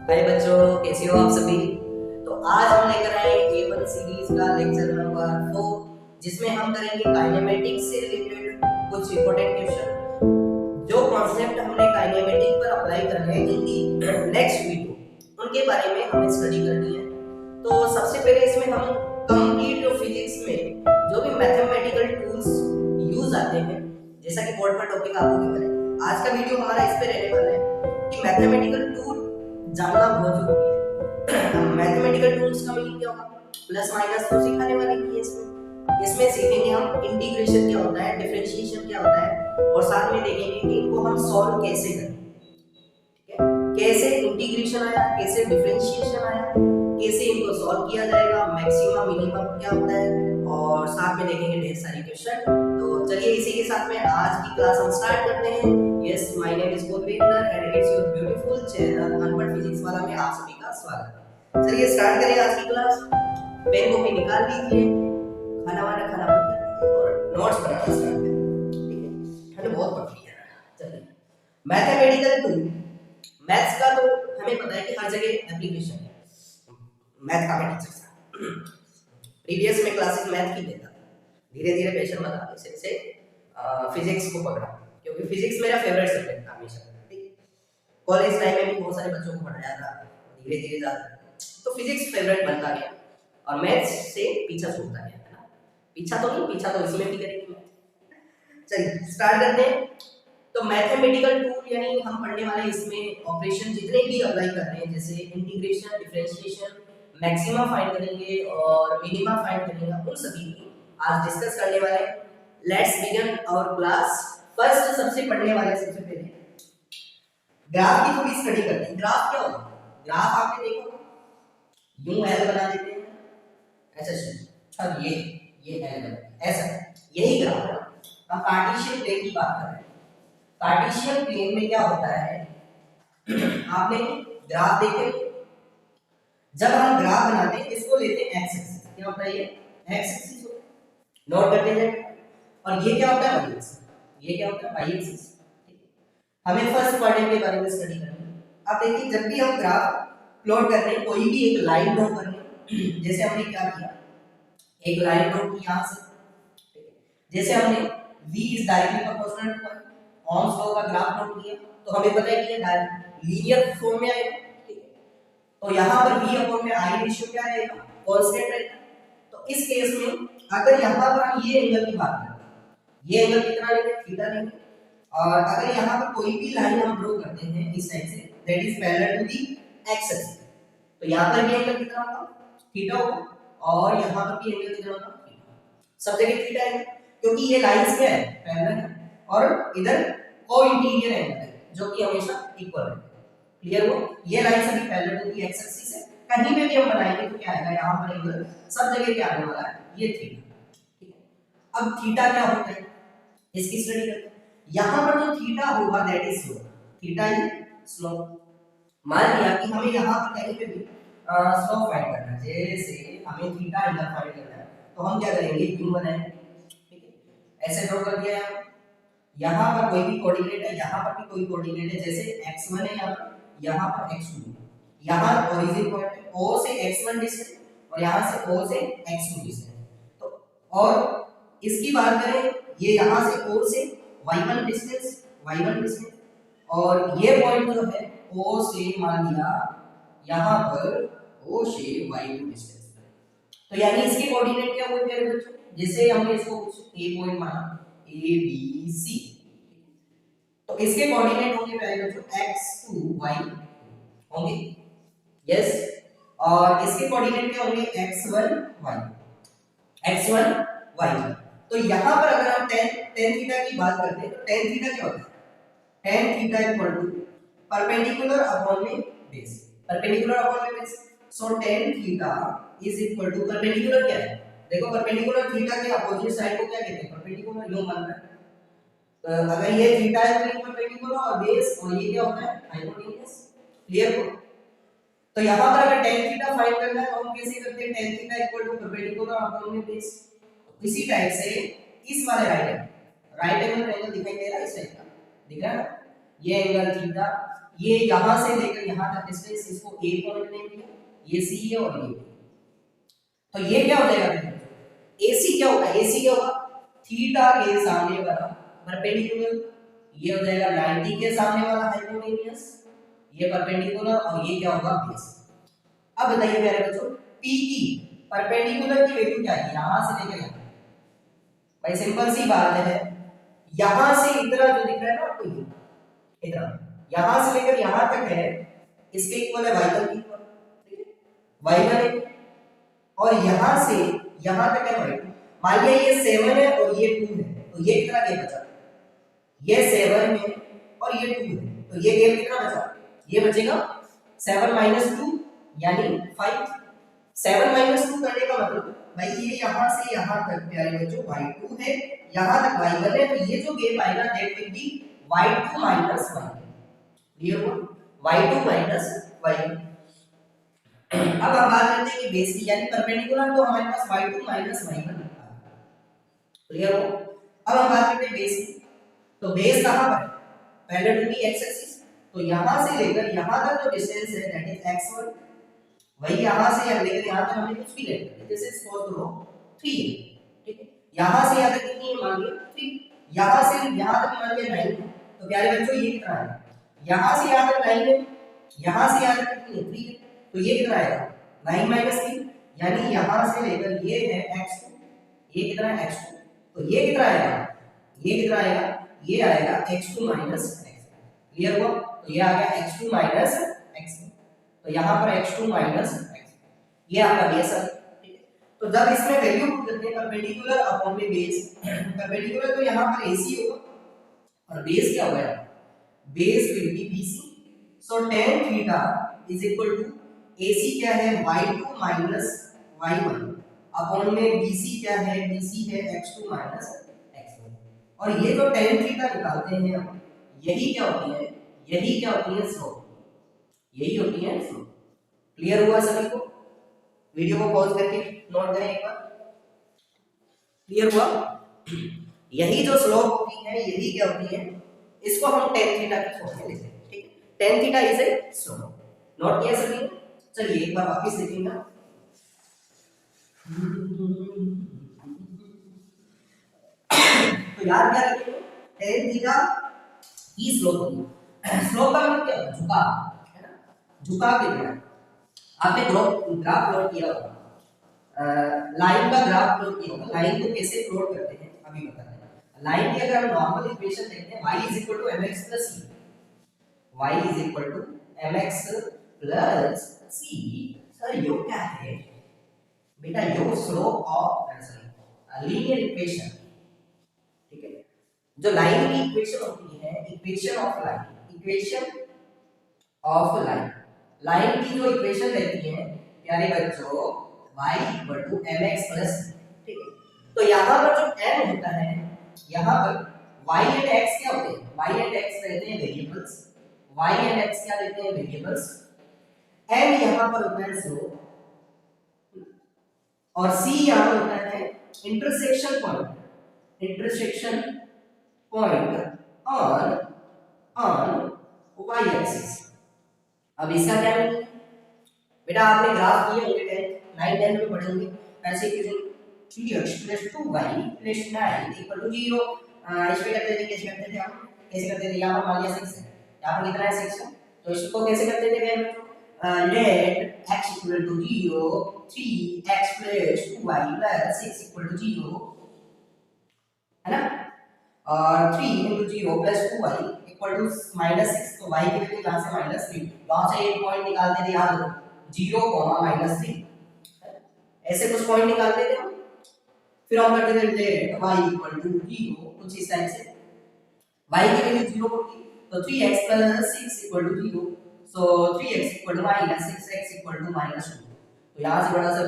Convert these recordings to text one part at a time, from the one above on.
हाय बच्चों, कैसे हो आप सभी। तो आज हम लेकर आए A1 सीरीज का लेक्चर नंबर 4, जिसमें हम करेंगे काइनेमेटिक्स से रिलेटेड कुछ इंपॉर्टेंट क्वेश्चन। जो कॉन्सेप्ट हमने काइनेमेटिक पर अप्लाई करने हैं इन दी नेक्स्ट वीडियो, उनके बारे में हमें स्टडी करनी है। तो सबसे पहले इसमें हम कंप्लीट जो फिजिक्स में जो भी मैथमेटिकल टूल्स यूज आते हैं, जैसा कि बोर्ड पर टॉपिक आपको गिवन है, आज का वीडियो हमारा इस पे रहने वाला है कि मैथमेटिकल टूल जानना बहुत जरूरी है। मैथमेटिकल टूल्स का मीनिंग क्या होगा, प्लस माइनस तो सिखाने वाले नहीं है इसमें सीखेंगे हम इंटीग्रेशन क्या होता है, डिफरेंशिएशन क्या होता है, और साथ में देखेंगे कि इनको हम सॉल्व कैसे करें। ठीक है, कैसे इंटीग्रेशन आया, कैसे डिफरेंशिएशन आया, कैसे इनको सॉल्व किया जाएगा, मैक्सिमम मिनिमम क्या होता है, और साथ में देखेंगे ढेर सारे क्वेश्चन। तो चलिए इसी के साथ में आज की क्लास हम स्टार्ट करते हैं। Yes, my name is Govindar and it's your beautiful channel अनपढ़ फिजिक्स वाला में आप सभी का स्वागत है। चलिए स्टार्ट करें आज की क्लास। पेन कॉपी निकाल लीजिए, खाना वाना खाना बंद कर दीजिए और नोट्स बनाना स्टार्ट करें। ठीक है, ठंड बहुत पड़ रही है। चलिए, मैथमेटिकल टूल, मैथ्स का तो हमें पता है कि हर जगह एप्लीकेशन है। मैथ का मैं टीचर था, प्रीवियस में क्लासेस मैथ की देता था। धीरे धीरे पैशन बना जैसे फिजिक्स को पकड़ा, क्योंकि फिजिक्स मेरा फेवरेट सब्जेक्ट था हमेशा। ठीक, कॉलेज टाइम में भी बहुत सारे बच्चों को पढ़ाया था, धीरे धीरे जाता तो फिजिक्स फेवरेट बनता गया और मैथ्स से पीछा छूटता गया, है ना। पीछा तो नहीं, पीछा तो इसमें भी करेंगे। चलिए स्टार्ट करते हैं। तो मैथमेटिकल टूल यानी हम पढ़ने वाले इसमें ऑपरेशन जितने भी अप्लाई कर रहे हैं, जैसे इंटीग्रेशन, डिफरेंशिएशन, मैक्सिमा फाइंड करेंगे और मिनिमा फाइंड करेंगे, उन सभी की आज डिस्कस करने वाले हैं। Let's begin our class. First सबसे पढ़ने वाले सबसे पहले ग्राफ की थोड़ी स्टडी करते हैं। ग्राफ क्या होता है? ग्राफ आपने देखा यूं एल बना देते हैं, ऐसा अच्छा ये एल बना ऐसा, यही ग्राफ है। हम कार्टेशियन प्लेन की बात कर रहे हैं। कार्टेशियन प्लेन में क्या होता है, आपने ग्राफ देखे, जब हम ग्राफ बनाते हैं इसको लेते हैं एक्स एक्सिस। क्या होता है ये? एक्स एक्सिस नोट करते हैं। और ये क्या होता है? Y axis. ये क्या होता है? Y axis. हमें फर्स्ट क्वाड्रेंट के बारे में स्टडी करनी है। अब देखिए, जब भी हम ग्राफ प्लॉट करते हैं, कोई भी एक लाइन ड्रॉ करनी है, जैसे हमने क्या किया, एक लाइन ड्रॉ की यहां से, जैसे हमने v is directly proportional to Ohm's law का ग्राफ ड्रॉ किया, तो हमें पता है कि ये लीनियर फॉर्म में आएगा। ठीक है, तो यहां पर v अपॉन में i रेशियो क्या रहेगा? कांस्टेंट रहेगा। तो इस केस में अगर यहां पर हम ये एंगल की बात करें, ये एंगल कितना लेंगे? थीटा लेंगे। और अगर यहां पर कोई भी लाइन हम ड्रॉ करते हैं इस साइड से, that is parallel to the X axis, तो यहां पर भी एंगल कितना होगा? थीटा होगा। और यहां पर भी एंगल कितना होगा? थीटा। सब जगह थीटा है, क्योंकि ये लाइंस क्या है? पैरेलल है, और इधर कोइंटीरियर एंगल है जो कि हमेशा इक्वल है। क्लियर हो? ये लाइन सभी parallel to the X axis है। कहीं पे भी हम बनाएंगे तो क्या आएगा? यहां पर एंगल सब जगह क्या आने वाला है? ये थीटा। ठीक है, अब थीटा क्या होता है इसकी स्टडी करते हैं। यहां पर जो थीटा होगा that is slope. Theta is slope. मान लिया कि हमें यहां पर कहीं पे भी स्लोप फाइंड करना है, जैसे हमें थीटा एंगल फाइंड करना है, तो हम क्या करेंगे? यू बनाएंगे। ठीक है, ऐसे ड्रॉ कर दिया है। यहां पर कोई भी कोऑर्डिनेट है, यहां पर भी कोई कोऑर्डिनेट है, जैसे x1 है यहां पर x2 है। यहां ओरिजिन पॉइंट है, o से x1 डिस्टेंस और यहां से o से x2 डिस्टेंस। तो और इसकी बात करें, ये यहां से o से y1 डिस्टेंस, और ये पॉइंट जो है o से मान लिया यहां पर o से y2 डिस्टेंस। तो यानी इसके कोऑर्डिनेट क्या हुए प्यारे बच्चों? जैसे हमने इसको कुछ a पॉइंट माना, a b c, तो इसके कोऑर्डिनेट होंगे प्यारे बच्चों x2 y होंगे। यस, और इसके कोऑर्डिनेट क्या होंगे? x1 y। तो यहां पर अगर हम tan थीटा की बात करते हैं, तो tan थीटा क्या होता है? tan theta equal to perpendicular upon में बेस। परपेंडिकुलर अपॉन में base, so tan theta is equal to perpendicular क्या है? देखो, परपेंडिकुलर थीटा के अपोजिट साइड को क्या कहते हैं? परपेंडिकुलर। यूं बन रहा है, तो अगर ये थीटा है तो ये परपेंडिकुलर और बेस, और ये क्या होता है? हाइपोटेन्यूज। क्लियर हो? तो यहां पर अगर tan थीटा फाइंड करना है तो हम कैसे करते हैं? tan theta equal to perpendicular upon में बेस। इसी टाइप से इस वाले राइट एंगल दिखाई दे रहा है, इस टाइप का दिख रहा है ना, ये एंगल थीटा, ये यहां से लेकर यहां तक डिस्टेंस, इसको ए पॉइंट नेम दिया, ये सी है और ये B। तो ये क्या हो जाएगा, AC क्या होगा, AC क्या होगा, थीटा के सामने वाला परपेंडिकुलर, ये हो जाएगा 90 के सामने वाला हाइपोटेन्यूज, ये परपेंडिकुलर, और ये क्या होगा बेस। अब बताइए मेरे बच्चों, P की परपेंडिकुलर की वैल्यू क्या है, यहां से लेकर यहां, भाई सिंपल सी बात है, यहां से इतना जो दिख रहा है ना आपको, ये इतना यहां से लेकर यहां तक है, इसके इक्वल है y1 की इक्वल, ठीक है, y1 और यहां से यहां तक है y2। मान लिया ये 7 है और ये 2 है, तो ये कितना गैप बचा, ये 7 है और ये 2 है, तो ये गैप कितना बचा, ये बचेगा 7 - 2 यानी 5। 7 - 2 करने का मतलब भाई ये यहां से यहां तक प्यारे बच्चों y2 है, यहां तक y1 है, तो ये जो गैप आएगा that will B y2 - y1। Clear हुआ, y2 - y1। अब हम बात करते हैं कि बेस की, यानी परपेंडिकुलर तो हमारे पास y2 - y1। क्लियर हो, अब हम बात करते हैं बेस की। तो बेस कहां पर है, parallel to the x axis, तो यहां से लेकर यहां तक जो डिस्टेंस है दैट इज x1, वही यहां से यहां लेकर यहां तक हमने कुछ भी ले लिया, दिस इज फॉर रो 3, ठीक है, यहां से यहां तक कितनी है, मान लिया 3, यहां से यहां तक मान लिया 9। तो प्यारे बच्चों ये कितना है, यहां से यहां तक 9 है, यहां से यहां तक कितनी है 3 है, तो ये कितना आएगा 9 - 3, यानी यहां से लेकर ये है x2, ये कितना है x2, तो ये कितना आएगा, ये कितना आएगा, ये आएगा x2 - x। क्लियर हुआ, तो ये आ गया x2 - x, तो यहां पर x2 - x, ये आपका बेस है, ठीक है। तो जब इसमें वैल्यू पुट करते हैं परपेंडिकुलर अपॉन में बेस, परपेंडिकुलर तो यहां पर AC होगा और बेस क्या होगा, base will be BC, so tan theta is equal to AC क्या है y2 - y1 अपॉन में BC क्या है, BC है x2 - x1। और ये जो tan थीटा निकालते हैं हम, यही क्या होती है, यही क्या होती है स्लोप, यही होती है स्लोप। क्लियर हुआ सभी को, वीडियो को पॉज करके नोट करें एक बार, क्लियर हुआ, यही जो स्लोप होती है यही क्या होती है, इसको हम tan थीटा की फॉर्म में लिखते हैं, ठीक है, tan theta is a slope. Note किया सभी ने, चलिए एक बार वापस देखेंगे। तो याद क्या रखिए, tan थीटा की स्लोप होगी, स्लोप का मतलब क्या होता है, झुकाव, है ना, झुकाव कितना है, आपने ग्राफ प्लॉट किया होगा, लाइन का ग्राफ प्लॉट किया होगा, लाइन को कैसे प्लॉट करते हैं अभी बताते हैं। लाइन की अगर हम नॉर्मल इक्वेशन देखते हैं, y = mx + c, y = mx + c, sir यो क्या है बेटा, यो स्लोप ऑफ लीनियर इक्वेशन, ठीक है, जो लाइन की इक्वेशन होती है, equation of line, equation of line, line की जो इक्वेशन रहती है प्यारे बच्चों y = mx + c, ठीक है। तो यहां पर जो m होता है, यहां पर y एंड x क्या होते हैं, y एंड x रहते हैं वेरिएबल्स, y एंड x क्या रहते हैं वेरिएबल्स, m यहां पर होता है स्लोप, और c यहां पर होता है intersection point, intersection point on y axis. अब इसका क्या मीनिंग है बेटा, आपने ग्राफ किए होंगे 10 9 10 में पढ़े होंगे, ऐसे इक्वेशन 3x + 2y + 9 = 0, इस पे करते थे, कैसे करते थे हम, कैसे करते थे, यहां पर मान लिया 6 है, यहां पर कितना है 6 है, तो इसको कैसे करते थे मेरे बच्चों, लेट x = 0, 3x + 2y + 6 = 0, है ना, और 3 × 0 + 2y = -6, तो y की वैल्यू यहां से -3, यहां से एक पॉइंट निकालते थे, याद रखो 0, -3, ऐसे कुछ पॉइंट निकालते थे हम, फिर हम करते थे लेट y = 0, कुछ इस टाइप से, y की वैल्यू 0 होगी, तो 3x + 6 = 0, सो 3x = -6x = -2, तो यहां से बड़ा सा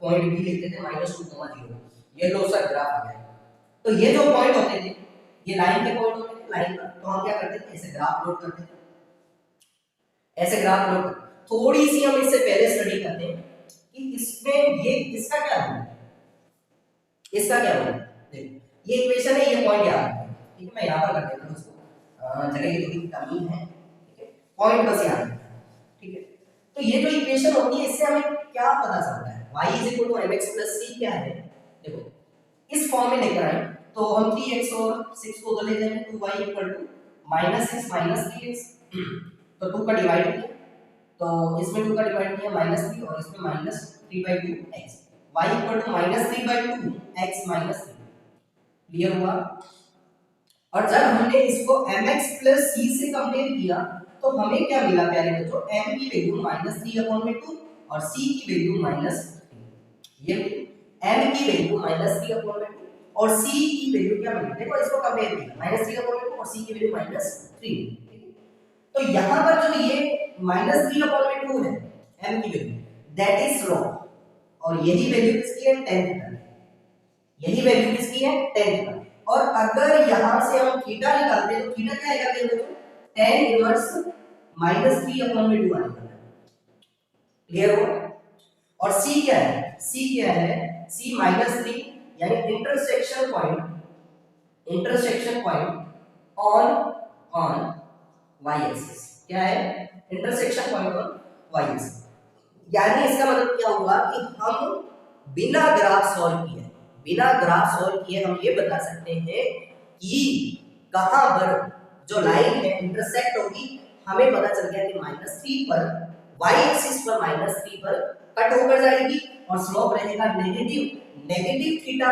पॉइंट भी लिखते थे -2, 0, ये लो सर ग्राफ आ गया। तो ये जो पॉइंट होते थे ये लाइन के पॉइंट होते थे, लाइन पर, तो हम क्या करते थे, ऐसे ग्राफ प्लॉट करते थे, ऐसे ग्राफ प्लॉट। थोड़ी सी हम इससे पहले स्टडी करते हैं कि इसमें ये इसका क्या है, इसका क्या होगा, देखो ये इक्वेशन है, ये पॉइंट याद है, ठीक है, मैं यहां पर कर देता हूं इसको, जगह की थोड़ी कमी है, ठीक है, पॉइंट बस याद रखना, ठीक है। तो ये जो इक्वेशन होती है इससे हमें क्या पता चलता है, y = mx + c क्या है, देखो इस फॉर्म में लेकर आए तो हम 3x और 6 को उधर ले जाएंगे, तो y = -6 - 3x, तो 2 का डिवाइड किया, तो इसमें 2 का डिवाइड किया -3 और इसमें -3/2x, y = -3/2x - 3, क्लियर हुआ। और जब हमने इसको mx + c से कंपेयर किया तो हमें क्या मिला प्यारे बच्चों, m की वैल्यू -3/2 और c की वैल्यू -3, ये m की वैल्यू -3/2 और c की वैल्यू क्या मिली, देखो इसको कंपेयर किया -3/2 और c की वैल्यू -3, ठीक है। तो यहां पर जो ये -3/2 है m की वैल्यू, दैट इज स्लोप, और यही वैल्यू किसकी है, tan थीटा, यही वैल्यू किसकी है, tan थीटा। और अगर यहां से हम थीटा निकालते हैं तो थीटा क्या आएगा देखो, tan इनवर्स -3/2 आएगा, क्लियर हो। और c क्या है, c क्या है, c -3 यानी intersection point on y axis, क्या है, intersection point on y axis. यानी इसका मतलब क्या हुआ कि हम बिना ग्राफ सॉल्व किए हम ये बता सकते हैं कि कहां पर जो लाइन है इंटरसेक्ट होगी, हमें पता चल गया कि -3 पर y एक्सिस पर -3 पर कट होकर जाएगी और स्लोप रहेगा नेगेटिव थीटा,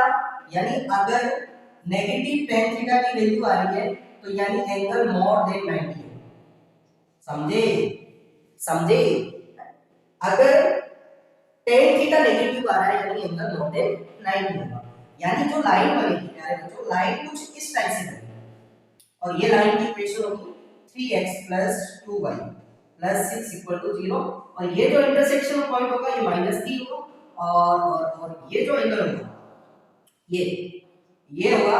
यानी अगर नेगेटिव tan थीटा की वैल्यू आ रही है तो यानी एंगल मोर देन 90, समझे, अगर tan थीटा नेगेटिव आ रहा है यानी एंगल मोर देन 90 होगा, यानी जो लाइन बनेगी यार जो लाइन कुछ इस टाइप से बनेगी, और ये लाइन की इक्वेशन होगी 3x + 2y + 6 = 0, और ये जो इंटरसेक्शन पॉइंट होगा ये -3 होगा, और ये जो एंगल होगा ये होगा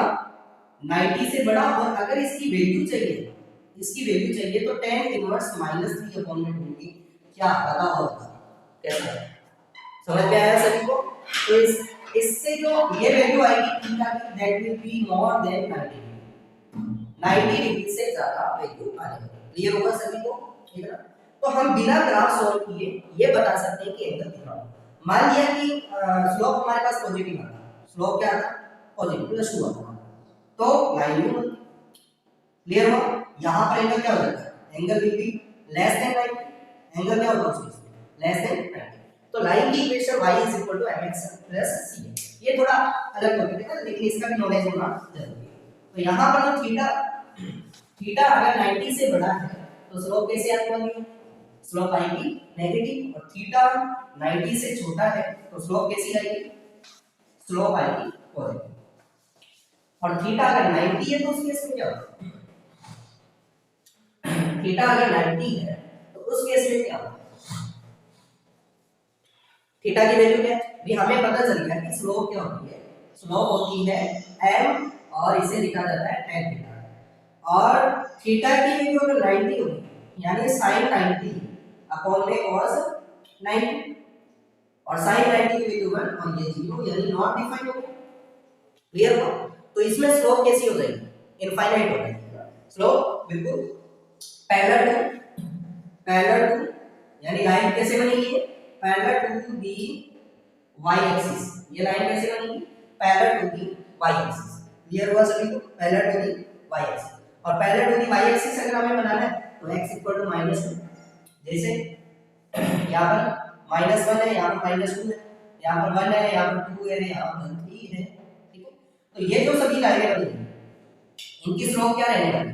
90 से बड़ा, और अगर इसकी वैल्यू चाहिए तो tan इनवर्स -3/2 की क्या पता होगा, कैसा है, समझ में आया सभी को। तो इससे जो ये वैल्यू आएगी थीटा की, that will be more than 90 degree से ज्यादा वैल्यू आएगी, क्लियर होगा सभी को, ठीक है ना। तो हम बिना ग्राफ सॉल्व किए ये बता सकते हैं कि एंगल कितना होगा। मान लिया कि स्लोप हमारे पास पॉजिटिव आता, स्लोप क्या आता, पॉजिटिव +2 आता, तो लाइन यू, क्लियर हो। यहां पर एंगल क्या हो जाता है, angle will be less than 90, angle क्या होगा उसमें, लेस देन 90। तो लाइन की इक्वेशन y = mx + c, ये थोड़ा अलग टॉपिक है लेकिन इसका भी नॉलेज होना जरूरी है। तो यहां पर जो थीटा अगर 90 से बड़ा है तो स्लोप कैसे आएगी, स्लोप आएगी नेगेटिव, और थीटा 90 से छोटा है तो स्लोप कैसी आएगी, स्लोप आएगी पॉजिटिव। और थीटा अगर 90 है तो उस केस में क्या होगा, थीटा अगर 90 है तो उस केस में क्या होगा, थीटा की वैल्यू क्या है, भी हमें पता चल गया कि स्लोप क्या होती है, स्लोप होती है m और इसे लिखा जाता है tan थीटा, और थीटा की वैल्यू अगर 90 होगी यानी sin 90 अपॉन में cos 90, और sin 90 की वैल्यू 1 और ये 0 यानी नॉट डिफाइंड हो गया, क्लियर हो। तो इसमें स्लोप कैसी हो जाएगी, इनफाइनाइट हो जाएगी, स्लोप बिल्कुल पैरेलल टू यानी लाइन कैसे बनेगी, parallel to the y axis, ये लाइन कैसे बनेगी, parallel to the y axis, clear हुआ सभी को, parallel to the y axis. और parallel to the y axis अगर हमें बनाना है तो x = -2, जैसे यहां पर -1 है, यहां पर -2 है, यहां पर 1 है, यहां पर 2 है, यहां पर 3 है, ठीक है। तो ये जो सभी लाइनें बनी इनकी स्लोप क्या रहने वाली है,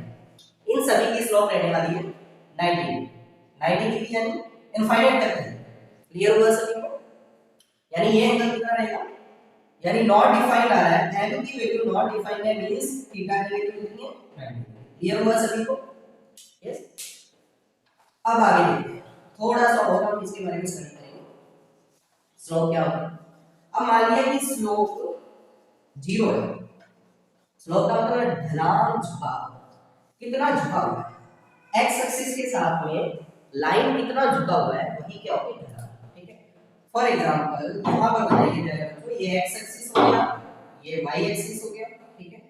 इन सभी की स्लोप रहने वाली है 90 डिग्री यानी इनफाइनाइट तक है, क्लियर हुआ सभी को। यानी ये एंगल कितना रहेगा, यानी नॉट डिफाइंड आ रहा है, m की वैल्यू नॉट डिफाइंड है, मींस थीटा की वैल्यू कितनी है 90, क्लियर हुआ सभी को, यस। अब आगे देखते हैं थोड़ा सा और हम इसके बारे में स्टडी करेंगे, स्लोप क्या होता है। अब मान लिया कि स्लोप 0 है, स्लोप का मतलब है ढलान, झुकाव, कितना झुका हुआ है, x एक्सिस के साथ में लाइन कितना झुका हुआ है वही क्या होगी ढलान, ठीक है। फॉर एग्जांपल यहां पर बताइए जाएगा तो ये x एक्सिस हो गया, ये y एक्सिस हो गया, ठीक है।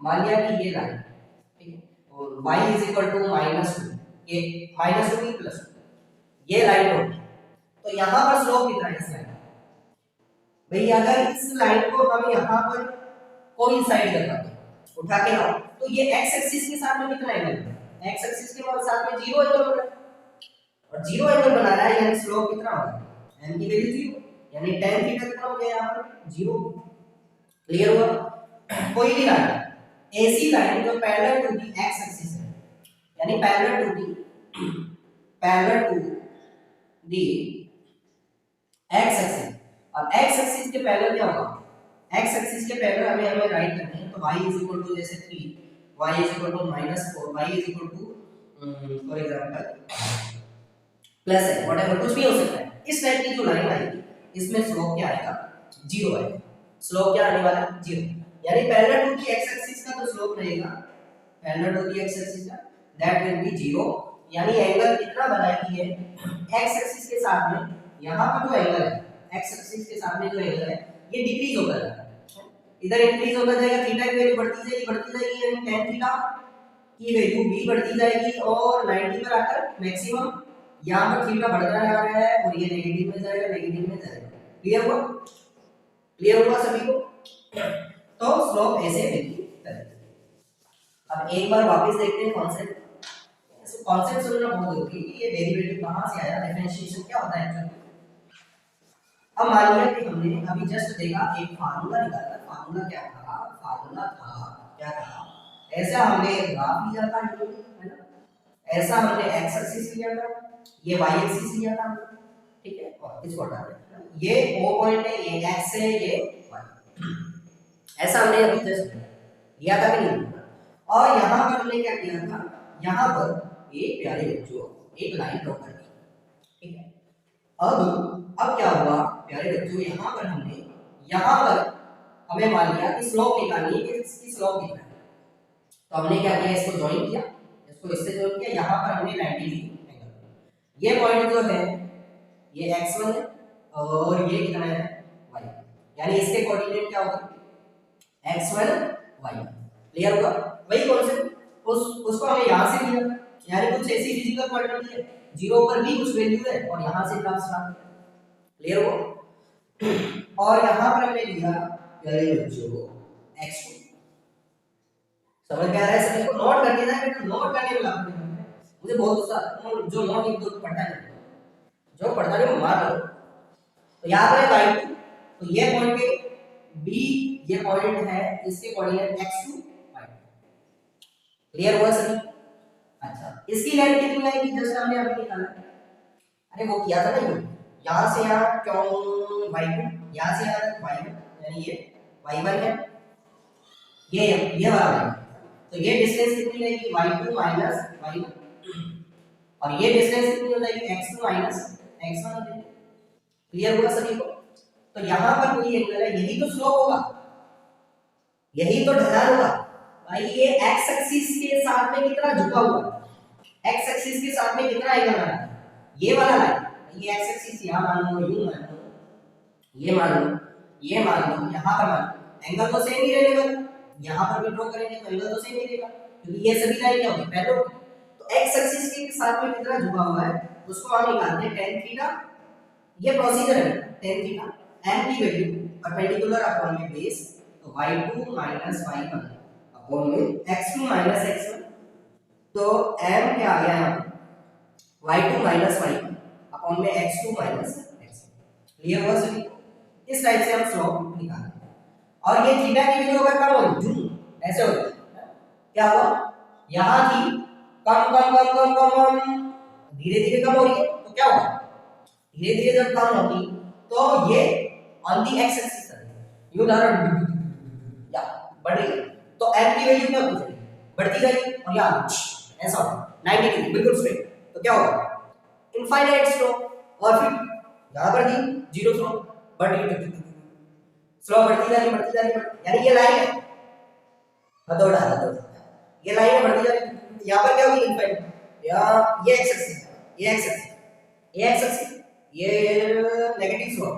मान लिया कि ये लाइन, ठीक है, और y = -2, ये -2b प्लस ये लाइन होगी। तो यहाँ पर स्लोप कितना है इस लाइन, भाई अगर इस लाइन को हम यहाँ पर कोइंसाइड करना उठा के लाओ तो ये x एक्सिस के साथ में कितना एंगल है, x एक्सिस के साथ में 0 एंगल बना और 0 एंगल बना रहा है, यानी स्लोप कितना होगा, m की वैल्यू 0, यानी tan थीटा कितना हो गया यहाँ पर 0। क्लियर हुआ। कोई भी लाइन ऐसी लाइन जो parallel to the x axis है, यानी parallel to the x axis, और x एक्सिस के पैरेलल क्या होगा, x एक्सिस के पैरेलल हमें राइट करने हैं तो y इज इक्वल टू जैसे 3, y is equal to -4, y is equal to for example plus है, व्हाटएवर कुछ भी हो सकता है। इस टाइप की जो लाइन आएगी इसमें स्लोप क्या आएगा, 0 आएगा। स्लोप क्या आने वाला है, 0, यानी parallel to the x axis का जो स्लोप रहेगा, parallel to the x axis का दैट विल बी 0, यानी एंगल कितना बनाएगी है x एक्सिस के साथ में, यहां पर जो एंगल है x एक्सिस के साथ में जो एंगल है ये डिक्रीज होता जाएगा, इधर इंक्रीज होता जाएगा, थीटा की वैल्यू बढ़ती जाएगी, यानी tan थीटा की वैल्यू भी बढ़ती जाएगी और 90 पर आकर मैक्सिमम यहां पर थीटा बढ़ता जा रहा है और ये नेगेटिव में जाएगा। क्लियर हुआ सभी को। तो स्लोप ऐसे वैल्यू करेंगे। अब एक बार वापस देखते हैं कॉन्सेप्ट, कॉन्सेप्ट समझना बहुत जरूरी है कि ये डेरिवेटिव कहां से आया, डिफरेंशिएशन क्या होता है एक्चुअली। अब मान लिया कि हमने अभी जस्ट देखा एक फार्मूला निकाला, फार्मूला क्या था, ऐसा हमने ग्राफ लिया था, है ना, ऐसा हमने x एक्सिस लिया था, ये y एक्सिस लिया था, ठीक है, और इसको हटा दें, ये O पॉइंट है, ये x है, ये y, ऐसा हमने अभी जस्ट लिया था कि नहीं। और यहाँ पर हमने क्या किया था, यहाँ पर एक प्यारे बच्चों एक लाइन ड्रॉ कर दी, ठीक है। अब क्या हुआ प्यारे बच्चों, यहाँ पर हमें मान लिया कि स्लोप निकालनी है कि इसकी स्लोप कितना है, तो हमने क्या किया, इसको ज्वाइन किया, इसको इससे ज्वाइन किया, यहाँ पर हमने 90 डिग्री एंगल, ये पॉइंट जो है ये x1 है और ये कितना है y, यानी इसके कोऑर्डिनेट क्या होगा x1 y। क्लियर होगा, वही कॉन्सेप्ट उसको हमें यहाँ से लिया, यानी कुछ ऐसी फिजिकल क्वांटिटी है 0 पर भी कुछ वैल्यू है और यहाँ से ट्रांसफर। क्लियर हो। और यहाँ पर हमने लिया पहले बच्चों x2, समझ में आ रहा है सभी को, नोट करके जाए बेटा, नोट करने में लाभ मुझे बहुत गुस्सा आता है जो नोट एक दो पढ़ता है, जो पढ़ता नहीं वो मार लो। तो यहाँ पर है y2, तो ये पॉइंट पे b, ये पॉइंट है, इसके कोऑर्डिनेट x2 y2। क्लियर हुआ सभी। अच्छा, इसकी लेंथ कितनी आएगी, जस्ट हमने अभी निकाला, अरे वो किया था ना, ये यहाँ से यहाँ क्यों y2, यहाँ से यहाँ तक y1, यानी ये y1 है, ये वाला है, तो ये डिस्टेंस कितनी रहेगी y2 माइनस y1, और ये डिस्टेंस कितनी हो जाएगी x2 माइनस x1 हो जाएगी। क्लियर हुआ सभी को। तो यहाँ पर कोई एंगल है, यही तो स्लोप होगा, यही तो ढलान होगा भाई, ये x एक्सिस के साथ में कितना झुका हुआ है, x एक्सिस के साथ में कितना एंगल आ रहा है, ये वाला लाइन, ये x एक्सिस यहाँ मान लो, यूं मान लो, ये मान लो, ये मान लो, यहाँ पर मान लो, एंगल तो सेम ही रहेगा, यहाँ पर भी ड्रॉ करेंगे तो एंगल तो सेम ही रहेगा, क्योंकि ये सभी लाइन क्या होगी पैरेलल। तो x एक्सिस के साथ में कितना झुका हुआ है उसको हम निकालते हैं tan थीटा, ये प्रोसीजर है tan थीटा, m की वैल्यू परपेंडिकुलर अपॉन में बेस, तो y2 माइनस y1 अपॉन में x2 माइनस x1, तो m क्या आ गया यहाँ पर y2 माइनस y1 अपॉन में x2 माइनस x1। क्लियर हुआ सभी। इस टाइप से हम स्लोप निकालते हैं, और ये थीटा की वैल्यू अगर कम हो जूम ऐसे हो क्या हुआ, यहाँ थी कम कम कम कम कम कम धीरे धीरे कम हो रही है, तो क्या होगा, धीरे धीरे जब कम होगी तो ये ऑन दी एक्स एक्सिस यूं धारा या बढ़ रही है, तो m की वैल्यू क्या हो जाएगी, बढ़ती जाएगी, और यहाँ ऐसा होगा 90 डिग्री बिल्कुल स्ट्रेट, तो क्या होगा इनफाइनाइट स्लो, और फिर यहाँ पर दी जीरो स्लो, बढ़ रही स्लो बढ़ती जा रही, यानी ये लाइन है हथौड़ा, ये लाइन है बढ़ती जा रही, यहाँ पर क्या होगी इनफाइनाइट, या ये एक्स एक्सिस, ये एक्स एक्सिस, ये एक्स एक्सिस, ये नेगेटिव स्लो,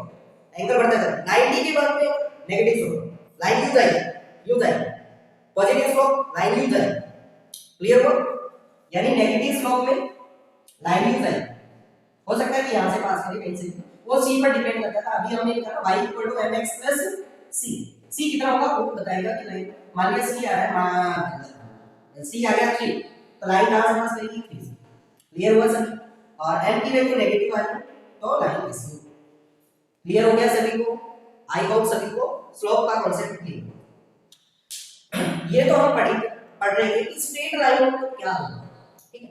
एंगल बढ़ता जा रहा है 90 के बाद में नेगेटिव स्लो, लाइन यूं जाएगी पॉजिटिव स्लो, लाइन यूं जाएगी। क्लियर हो। यानी नेगेटिव स्लोप में लाइन यूज है। हो सकता है कि यहां से पास करे कहीं से, वो c पर डिपेंड करता था। अभी हमने लिखा था y mx c, c कितना होगा वो बताएगा कि नहीं। मान लिया c आ रहा है, c आ गया 3, तो लाइन कहां से पास करेगी 3 से। क्लियर हुआ सभी? और m की वैल्यू नेगेटिव आई तो लाइन कैसी होगी। क्लियर हो गया सभी को? आई होप सभी को स्लोप का कांसेप्ट क्लियर। ये तो हम पढ़ रहे थे कि स्ट्रेट लाइन तो क्या होगा, ठीक है।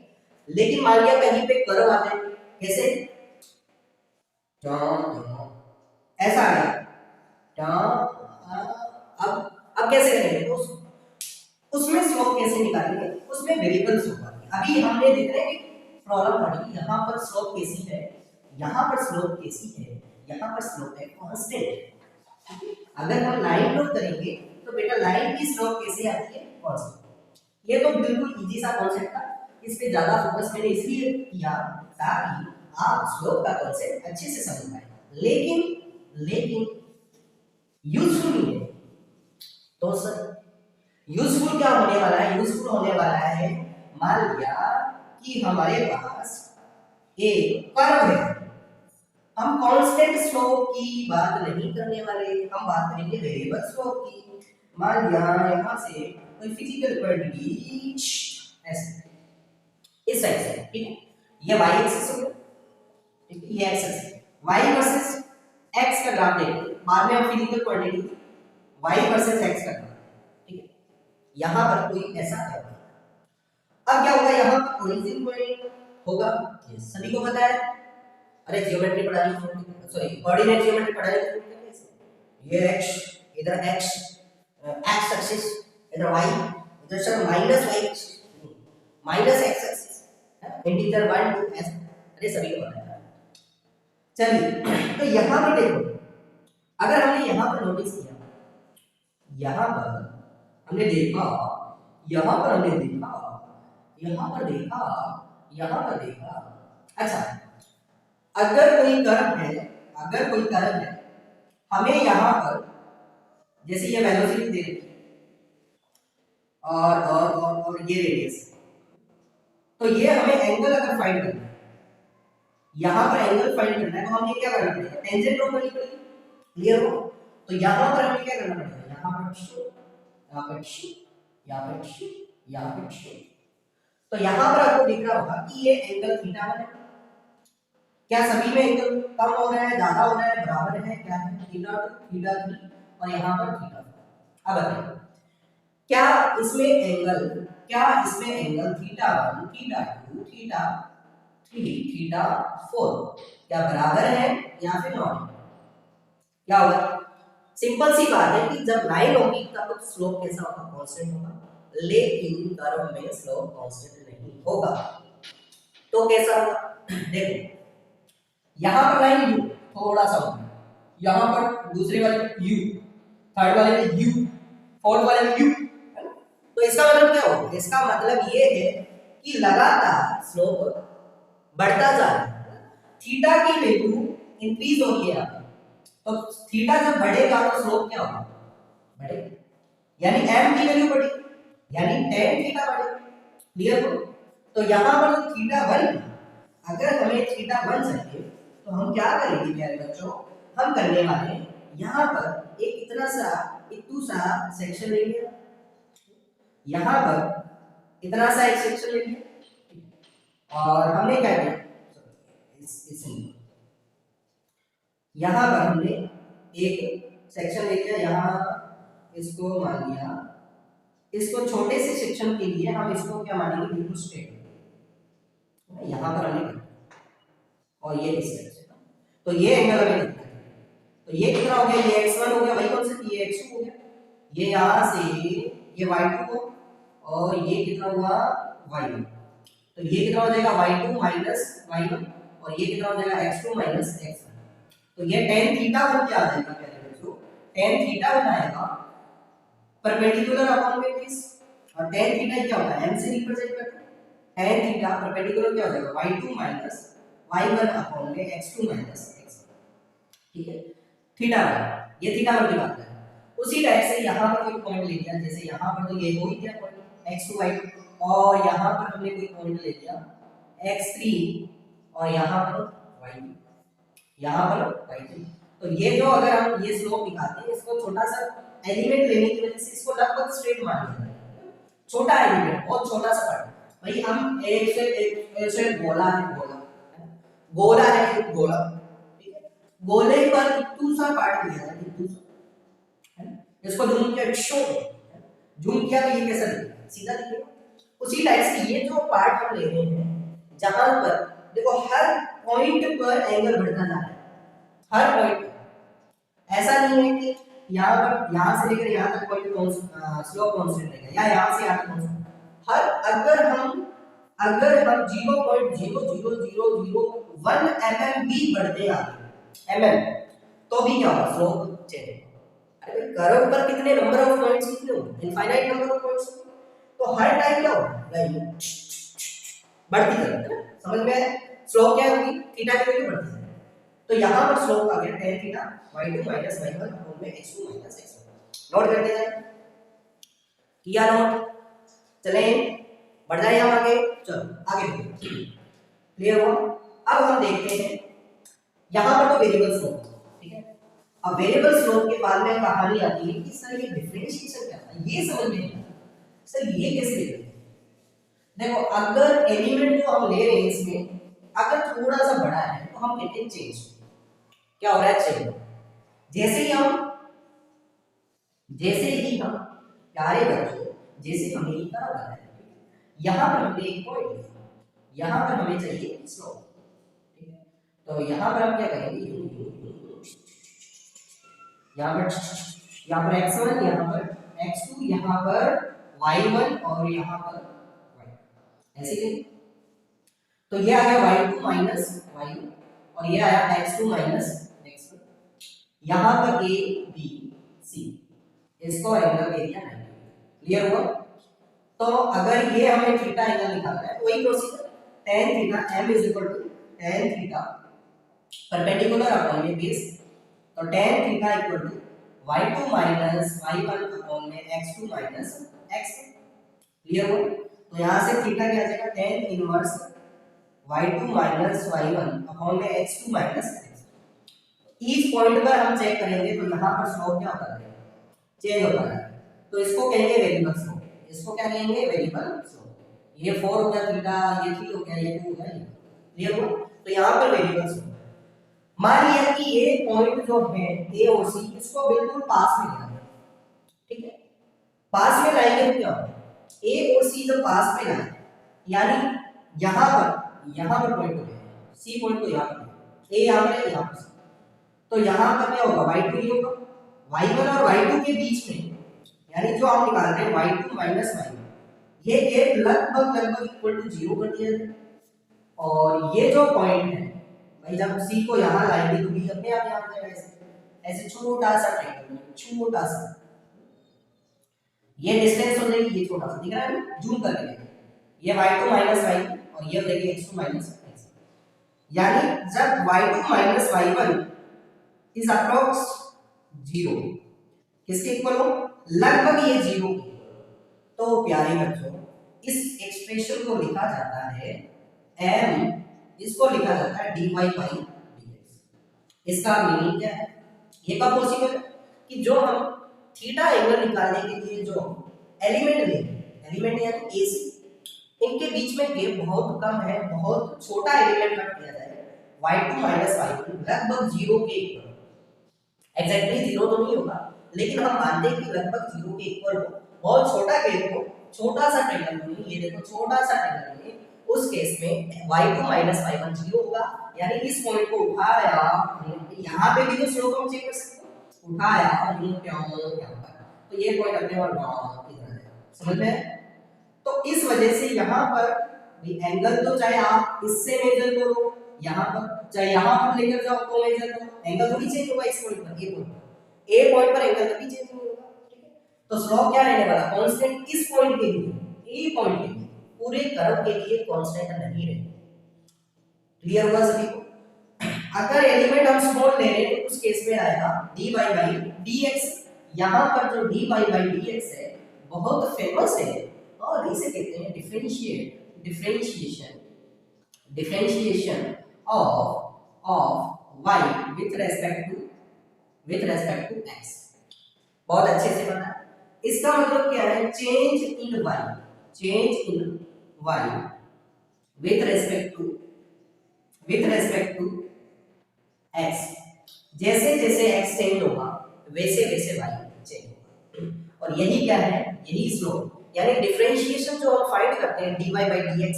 लेकिन मान लिया कहीं पे कर्व आ जाए, कैसे ऐसा आ गया, अब कैसे करेंगे तो उसमें स्लोप कैसे निकालेंगे, उसमें वेरिएबल स्लोप आ गया। अभी हमने देख रहे हैं प्रॉब्लम पढ़ी, यहाँ पर स्लोप कैसी है, यहाँ पर स्लोप कैसी है, यहाँ पर स्लोप है कांस्टेंट। अगर हम लाइन ड्रॉ करेंगे तो बेटा लाइन की स्लोप कैसे आती है, कांस्टेंट। ये तो बिल्कुल इजी सा कॉन्सेप्ट था, इस पे ज्यादा फोकस मैंने इसलिए किया ताकि आप स्लोप का कॉन्सेप्ट अच्छे से समझ पाए। लेकिन यूजफुल नहीं है। तो सर यूजफुल क्या होने वाला है, यूजफुल होने वाला है मान लिया कि हमारे पास एक कर्व है, हम कांस्टेंट स्लोप की बात नहीं करने वाले, हम बात करेंगे वेरिएबल स्लोप की। मान लिया यहां से कोई फिजिकल क्वांटिटी ऐसे इस साइड से, ठीक है, ये y एक्सिस हो गया, ठीक है, ये एक्सिस y वर्सेस x का ग्राफ देखेंगे बाद में हम physical quantity y versus x का ग्राफ, ठीक है। यहां पर कोई ऐसा है, अब क्या होगा, यहां पर ओरिजिन पॉइंट होगा, ये सभी को पता है। अरे ज्योमेट्री पढ़ा ली, सॉरी कोऑर्डिनेट ज्योमेट्री पढ़ा ली, ये x इधर x एक्सिस, इधर y, इधर sir minus y minus x axis, integer 1 2 ऐसे, अरे सभी को पता है। चलिए तो यहां पर देखो, अगर हमने यहां पर नोटिस किया, यहां पर हमने देखा, यहां पर हमने देखा, यहां पर देखा, यहां पर देखा, अच्छा अगर कोई कर्व है, अगर कोई कर्व है, हमें यहां पर जैसे ये वेलोसिटी दे रखी और ये रेडियस, तो ये हमें एंगल अगर फाइंड करना है, यहां पर एंगल फाइंड करना है, तो हमें क्या करना पड़ेगा, टेंजेंट ड्रॉ करनी पड़ेगी। क्लियर हो? तो यहां पर हमें क्या करना पड़ेगा, यहां पर शो, यहां पर शो, यहां पर शो, यहां पर शो। तो यहां पर आपको दिख रहा होगा कि ये एंगल थीटा 1 है। क्या सभी में एंगल कम हो रहा है, ज्यादा हो रहा है, बराबर है, क्या है, थीटा 2 थीटा 3 और यहां पर थीटा 4। अब बताइए क्या इसमें angle theta 1 theta 2 theta 3 theta 4 क्या बराबर है या फिर नॉट? क्या होगा? सिंपल सी बात है कि जब लाइन होगी तब स्लोप कैसा होगा, कांस्टेंट होगा। लेकिन कर्व में स्लोप कांस्टेंट नहीं होगा, तो कैसा होगा? देखो यहां पर लाइन u थोड़ा सा होगा, यहां पर दूसरे वाले में u, थर्ड वाले में u, फोर्थ वाले में u, तो इसका मतलब क्या होगा? इसका मतलब ये है कि लगातार स्लोप बढ़ता जा रहा है, थीटा की वैल्यू इंक्रीज हो रही है, तो थीटा जब बढ़ेगा तो स्लोप क्या होगा, बढ़ेगा, यानी m की वैल्यू बढ़ेगी, यानी tan थीटा बढ़ेगा। क्लियर हो? तो यहां पर थीटा 1, अगर हमें थीटा 1 चाहिए तो हम क्या करेंगे प्यारे बच्चों, हम करने वाले यहां पर एक इतना सा इतू सा सेक्शन लेंगे, यहां पर इतना सा एक सेक्शन लेंगे और हमने क्या किया, यहां पर हमने एक सेक्शन ले लिया, यहां इसको मान लिया, इसको छोटे से सेक्शन के लिए हम इसको क्या मानेंगे, बिल्कुल स्ट्रेट, यहां पर हमने और ये इस तरह से, तो ये एंगल हमें दिखता है। तो ये कितना हो गया, ये x1 हो गया, वही कौन सा, ये x2 हो गया, ये यहां से ये y2 को, और ये कितना हुआ y1, तो ये कितना हो जाएगा y2 माइनस y1, और ये कितना हो जाएगा x2 माइनस x1। तो ये tan थीटा 1 क्या आ जाएगा प्यारे बच्चों, tan थीटा 1 आएगा परपेंडिकुलर अपॉन में 20, और tan थीटा क्या होता है, m से रिप्रेजेंट करते हैं, tan थीटा परपेंडिकुलर क्या हो जाएगा y2 माइनस y1 अपॉन में x2 माइनस x1, ठीक है, थीटा 1, ये थीटा 1 की बात है। उसी टाइप से यहां पर कोई पॉइंट ले लिया, जैसे यहां पर तो ये हो ही गया पॉइंट x2 y2, और यहाँ पर हमने कोई पॉइंट ले लिया x3 और यहाँ पर y2, यहाँ पर y3। तो ये जो अगर हम ये स्लोप निकालते हैं, इसको छोटा सा एलिमेंट लेने की वजह से इसको लगभग स्ट्रेट मान लिया, छोटा एलिमेंट, बहुत छोटा सा पार्ट। भाई हम एक से गोला है, गोला है एक गोला, ठीक है, गोले पर इतना सा पार्ट लिया है, इतना सा, इसको जूम किया, जूम किया तो ये कैसा दिखेगा, सीधा दिखेगा। उसी टाइप से ये जो पार्ट हम ले रहे हैं, जहां पर देखो हर पॉइंट पर एंगल बढ़ता जा रहा है, हर पॉइंट पर। ऐसा नहीं है कि यहाँ पर यहाँ से लेकर यहाँ तक पॉइंट स्लोप कांस्टेंट रहेगा या यहाँ से यहाँ तक कांस्टेंट। हर अगर हम 0.00001 mm भी बढ़ते आगे mm, तो भी क्या होगा, स्लोप चेंज होगा। अरे कर्व पर कितने नंबर ऑफ पॉइंट्स कितने होंगे, इनफाइनाइट नंबर ऑफ पॉइंट्स, तो हर टाइम क्या होगा, वैल्यू बढ़ती जाएगी ना, समझ में आया। स्लोप क्या होगी, थीटा की वैल्यू बढ़ती जाएगी। तो यहाँ पर स्लोप आ गया tan theta y2 minus y1 upon में x2 माइनस x1। नोट करते जाए, किया नोट, चले बढ़ जाए हम आगे, चलो आगे क्लियर हुआ। अब हम देखते हैं यहाँ पर तो वेरिएबल स्लोप, ठीक है। अब वेरिएबल स्लोप के बाद में कहानी आती है कि सर ये डिफरेंशिएशन क्या था, ये समझ में नहीं आता, सर ये कैसे लेते हैं। देखो अगर एलिमेंट जो हम ले रहे हैं इसमें अगर थोड़ा सा बड़ा है तो हम कहते हैं चेंज, क्या हो रहा है, चेंज। जैसे ही हम प्यारे बच्चों, जैसे हमें ये तरह बना है, यहाँ पर हमने एक पॉइंट लिया, यहाँ पर हमें चाहिए स्लोप, ठीक है। तो यहाँ पर हम क्या करेंगे, यहाँ पर x1, यहाँ पर x2, यहाँ पर y1 और यहाँ पर y, ऐसे ही। तो ये आ गया y2 माइनस y1 और ये आया x2 माइनस x1। यहाँ पर a b c, इसको एंगल दे दिया 90। क्लियर हुआ। तो अगर ये हमें थीटा एंगल निकालना है तो वही procedure, tan theta m is equal to tan theta perpendicular upon में बेस, तो tan theta equal to y2 minus y1 upon में x2 माइनस x1। क्लियर हुआ। तो यहाँ से थीटा क्या आ जाएगा, tan inverse y2 minus y1 upon में x2 माइनस x1। इस पॉइंट पर हम चेक करेंगे तो यहाँ पर स्लोप क्या होता है, चेंज होता है। तो इसको कहेंगे वेरिएबल स्लोप, इसको क्या कहेंगे, वेरिएबल स्लोप। ये 4 हो गया थीटा, ये 3 हो गया, ये 2 हो गया, ये क्लियर हुआ। तो यहाँ पर वेरिएबल स्लोप मान लिया कि ये पॉइंट जो है ए और सी, इसको बिल्कुल पास में लेना है, ठीक है। पास में लाएंगे तो क्या होगा, ए और सी जब पास में लाए, यानी यहाँ पर पॉइंट हो गया, सी पॉइंट को यहाँ पर, ए यहाँ पर है, यहाँ पर, तो यहाँ पर क्या होगा, y2 ये होगा, y1 और y2 के बीच में, यानी जो आप निकाल रहे हैं y2 माइनस y1, ये गैप लगभग इक्वल टू 0 कर दिया जाए। और ये जो पॉइंट है भाई, जब c को यहाँ लाएंगे तो b अपने आप यहाँ आ जाएगा, ऐसे छोटा सा ट्रायंगल, छोटा सा, ये डिस्टेंस हो जाएगी, ये छोटा सा दिख रहा है ना, जूम करके देखो, ये y2 माइनस y1 और ये हो जाएगी x2 माइनस x1। यानी जब y2 minus y1 is approx 0, किसके इक्वल हो, लगभग ये 0, तो प्यारे बच्चों इस एक्सप्रेशन को लिखा जाता है m, इसको लिखा जाता है dy by dx। इसका मीनिंग क्या है, ये कब पॉसिबल है कि जो हम थीटा एंगल निकालने के लिए जो एलिमेंट ले, एलिमेंट यानी AC, इनके बीच में गैप बहुत कम है, बहुत छोटा एलिमेंट रख दिया जाए, y2 माइनस y1 लगभग 0 के इक्वल, एग्जैक्टली 0 तो नहीं होगा लेकिन हम मानते हैं कि लगभग 0 के इक्वल हो, बहुत छोटा गैप हो, छोटा सा ट्रायंगल हो, ये देखो छोटा सा ट्रायंगल है, उस केस में y2 माइनस y1 0 होगा। यानी इस पॉइंट को उठाया, यहाँ पे भी तो स्लोप हम चेक कर सकते हैं, उठाया यहाँ पर, तो ये पॉइंट अपने और इधर है, समझ में। तो इस वजह से यहाँ पर एंगल तो चाहे आप इससे मेजर करो, यहाँ पर चाहे यहाँ पर लेकर जाओ तो मेजर करो, एंगल थोड़ी चेंज होगा इस पॉइंट पर, ए पॉइंट पर एंगल कभी चेंज नहीं होगा, ठीक है। तो स्लोप क्या रहने वाला, कांस्टेंट इस पॉइंट के लिए, ए पॉइंट के लिए, पूरे कर्व के लिए कांस्टेंट नहीं रहेगा। क्लियर हुआ सभी को। अगर एलिमेंट हम स्मॉल ले रहे हैं तो उस केस में आएगा dy by dx। यहाँ पर जो dy by dx है बहुत फेमस है, और इसे कहते हैं differentiation of y with respect to x। बहुत अच्छे से पता है। इसका मतलब क्या है, change in y with respect to x। जैसे जैसे x चेंज होगा वैसे वैसे y चेंज होगा। और यही क्या है, यही स्लोप, यानी डिफरेंशिएशन जो हम फाइंड करते हैं dy by dx,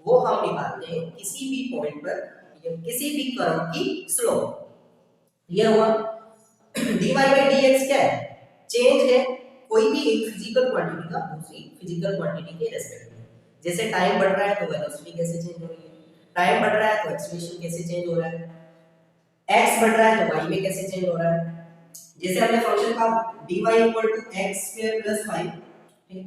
वो हम निकालते हैं किसी भी पॉइंट पर या किसी भी कर्व की स्लोप। क्लियर हुआ? dy by dx क्या है, चेंज है कोई भी एक फिजिकल क्वांटिटी का दूसरी फिजिकल क्वांटिटी के रेस्पेक्ट में। जैसे टाइम बढ़ रहा है तो वेलोसिटी कैसे चेंज हो रही है, टाइम बढ़ रहा है तो एक्सीलरेशन कैसे चेंज हो रहा है, x बढ़ रहा है तो y में कैसे चेंज हो रहा है। जैसे हमने फंक्शन का dy x² + 5, ठीक है,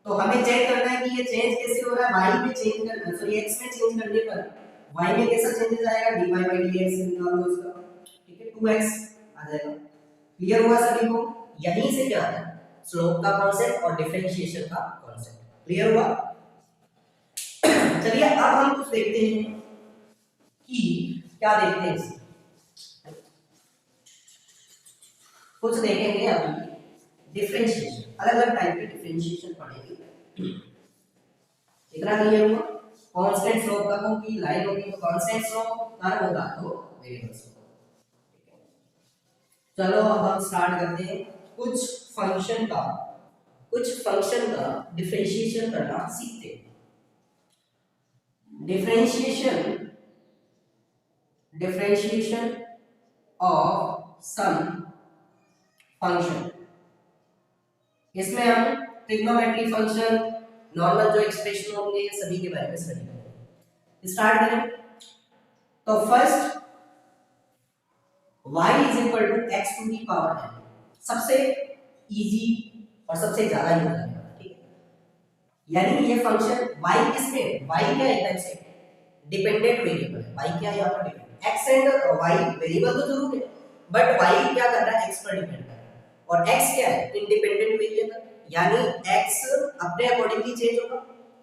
तो हमें चेक करना है कि ये चेंज कैसे हो रहा है, y में चेंज करना, सॉरी x में चेंज करने पर y में कैसा चेंजेस आएगा, dy by dx निकालो इसका, ठीक है, 2x आ जाएगा। क्लियर हुआ सभी को? यहीं से क्या आता है, स्लोप का कांसेप्ट और डिफरेंशिएशन का कांसेप्ट। क्लियर हुआ? चलिए अब हम कुछ देखते हैं कि क्या देखते हैं, कुछ देखेंगे अभी डिफरेंशिएशन, अलग अलग टाइप के डिफरेंशिएशन पढ़ेंगे। इतना क्लियर हुआ? कांस्टेंट स्लोप का होगी, लाइन होगी तो कांस्टेंट स्लोप, कर्व होगा तो वेरिएबल स्लोप। चलो अब हम स्टार्ट करते हैं कुछ फंक्शन का डिफरेंशिएशन करना सीखते हैं। Differentiation of some function. इसमें हम ट्रिग्नोमेट्री फंक्शन, नॉर्मल जो एक्सप्रेशन होंगे सभी के बारे में स्टडी करेंगे। स्टार्ट करें तो फर्स्ट y = x⁴n, सबसे इजी और सबसे ज्यादा यूज होने वाला, ठीक है। यानी ये फंक्शन y किसमें, y क्या एकदम से डिपेंडेंट वेरिएबल है, y क्या यहाँ पर dependent, x and y variable तो जरूर है बट y क्या कर रहा है, x पर डिपेंड कर रहा है, और x क्या है, इंडिपेंडेंट वेरिएबल, यानी x अपने अकॉर्डिंगली चेंज होगा,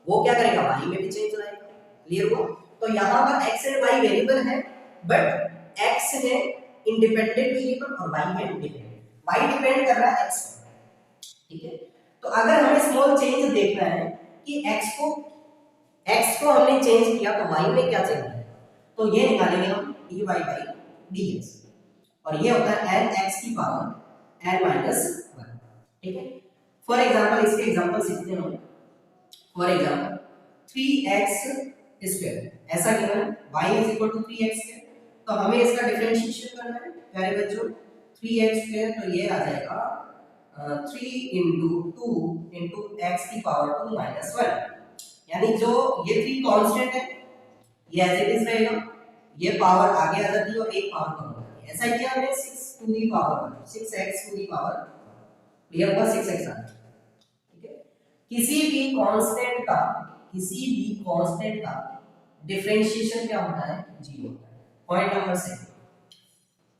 वो क्या करेगा, y में भी चेंज लाएगा। क्लियर हुआ? तो यहाँ पर x एंड y वेरिएबल है बट x है इंडिपेंडेंट वेरिएबल और y है डिपेंडेंट, y डिपेंड कर रहा है x पर, ठीक है। तो अगर हमें स्मॉल चेंज देखना है कि x को हमने चेंज किया तो y में क्या चेंज है, तो ये निकालेंगे हम dy by dx, और ये होता है n(x⁻n−1), ठीक है। फॉर एग्जांपल इसके एग्जांपल सीखते हैं हम। फॉर एग्जांपल 3x², ऐसा क्यों है, y = 3x², तो हमें इसका डिफरेंशिएशन करना है प्यारे बच्चों। 3x² तो ये आ जाएगा 3 × 2 × x⁻²−1, यानी जो ये 3 कांस्टेंट है ये एज इट इज रहेगा, ये पावर आगे आ जाती है और एक पावर कम हो जाती है। ऐसा किया हमने 6x⁴ क्लियर हुआ, 6x आ गया, ठीक है। किसी भी कांस्टेंट का डिफरेंशिएशन क्या होता है, 0 होता है। पॉइंट नंबर 7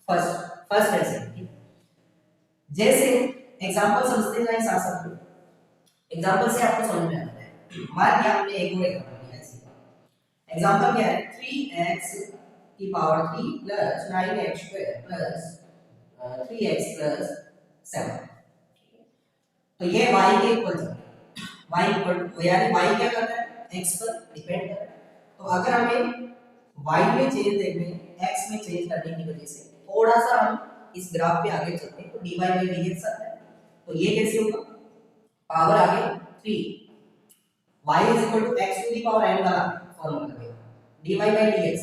फर्स्ट ऐसे, ठीक है। जैसे एग्जांपल समझते जाए साथ साथ में, एग्जांपल से आपको समझ में आता है। मान लिया हमने एक और एग्जांपल लिया ऐसे, एग्जांपल क्या है, 3x⁻³ + 9x² + 3x + 7, तो ये y के इक्वल है, यानी y क्या करता है, x पर डिपेंड कर रहा है। तो अगर हमें y में चेंज देखने, x में चेंज करने की वजह से थोड़ा सा हम इस ग्राफ पे आगे चलते हैं तो dy by dx आता है, तो ये कैसे होगा, पावर आगे 3, y = x⁴n वाला फॉर्मूला लगेगा, dy by dx,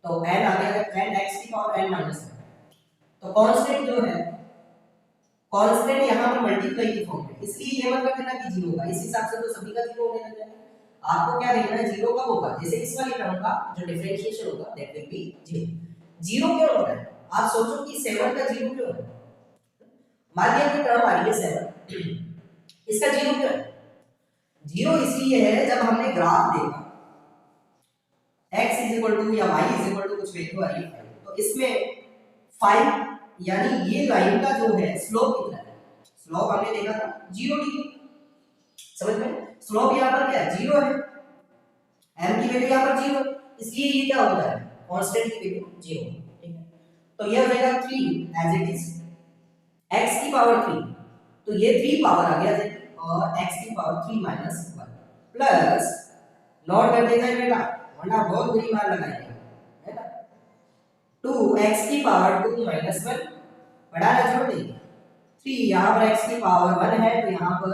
तो n आ गया n(x⁻n−1), तो कांस्टेंट जो है, कांस्टेंट यहां पर मल्टीप्लाई की फॉर्म में, इसलिए ये मतलब कहना कि 0 होगा, इस हिसाब से तो सभी का 0 होने लग जाएगा। आपको क्या देखना है, 0 कब होगा, जैसे इस वाली टर्म का जो डिफरेंशिएशन होगा दैट विल बी 0 क्यों हो रहा है, आप सोचो कि 7 का 0 क्यों है। मान लिया कि टर्म आ रही है 7, इसका 0 क्यों है, 0 इसलिए है जब हमने ग्राफ देखा x = या y = कुछ वैल्यू आ रही है, तो इसमें 5 यानी ये लाइन का जो है स्लोप कितना है, स्लोप हमने देखा था 0 डिग्री, समझ में? स्लोप यहाँ पर क्या है, 0 है, m की वैल्यू यहाँ पर 0, इसलिए ये क्या होता है, कांस्टेंट की वैल्यू 0, ठीक है। तो ये हो जाएगा 3 एज इट इज x की पावर 3, तो ये 3 पावर आ गया देखिए, और x की पावर 3 माइनस 1 प्लस नोट कर देना है बेटा, वरना बहुत बुरी मार लगाएंगे, है ना। 2x की पावर 2 माइनस 1 बढ़ाना छोड़ देंगे, 3 यहाँ पर x की पावर 1 है, तो यहाँ पर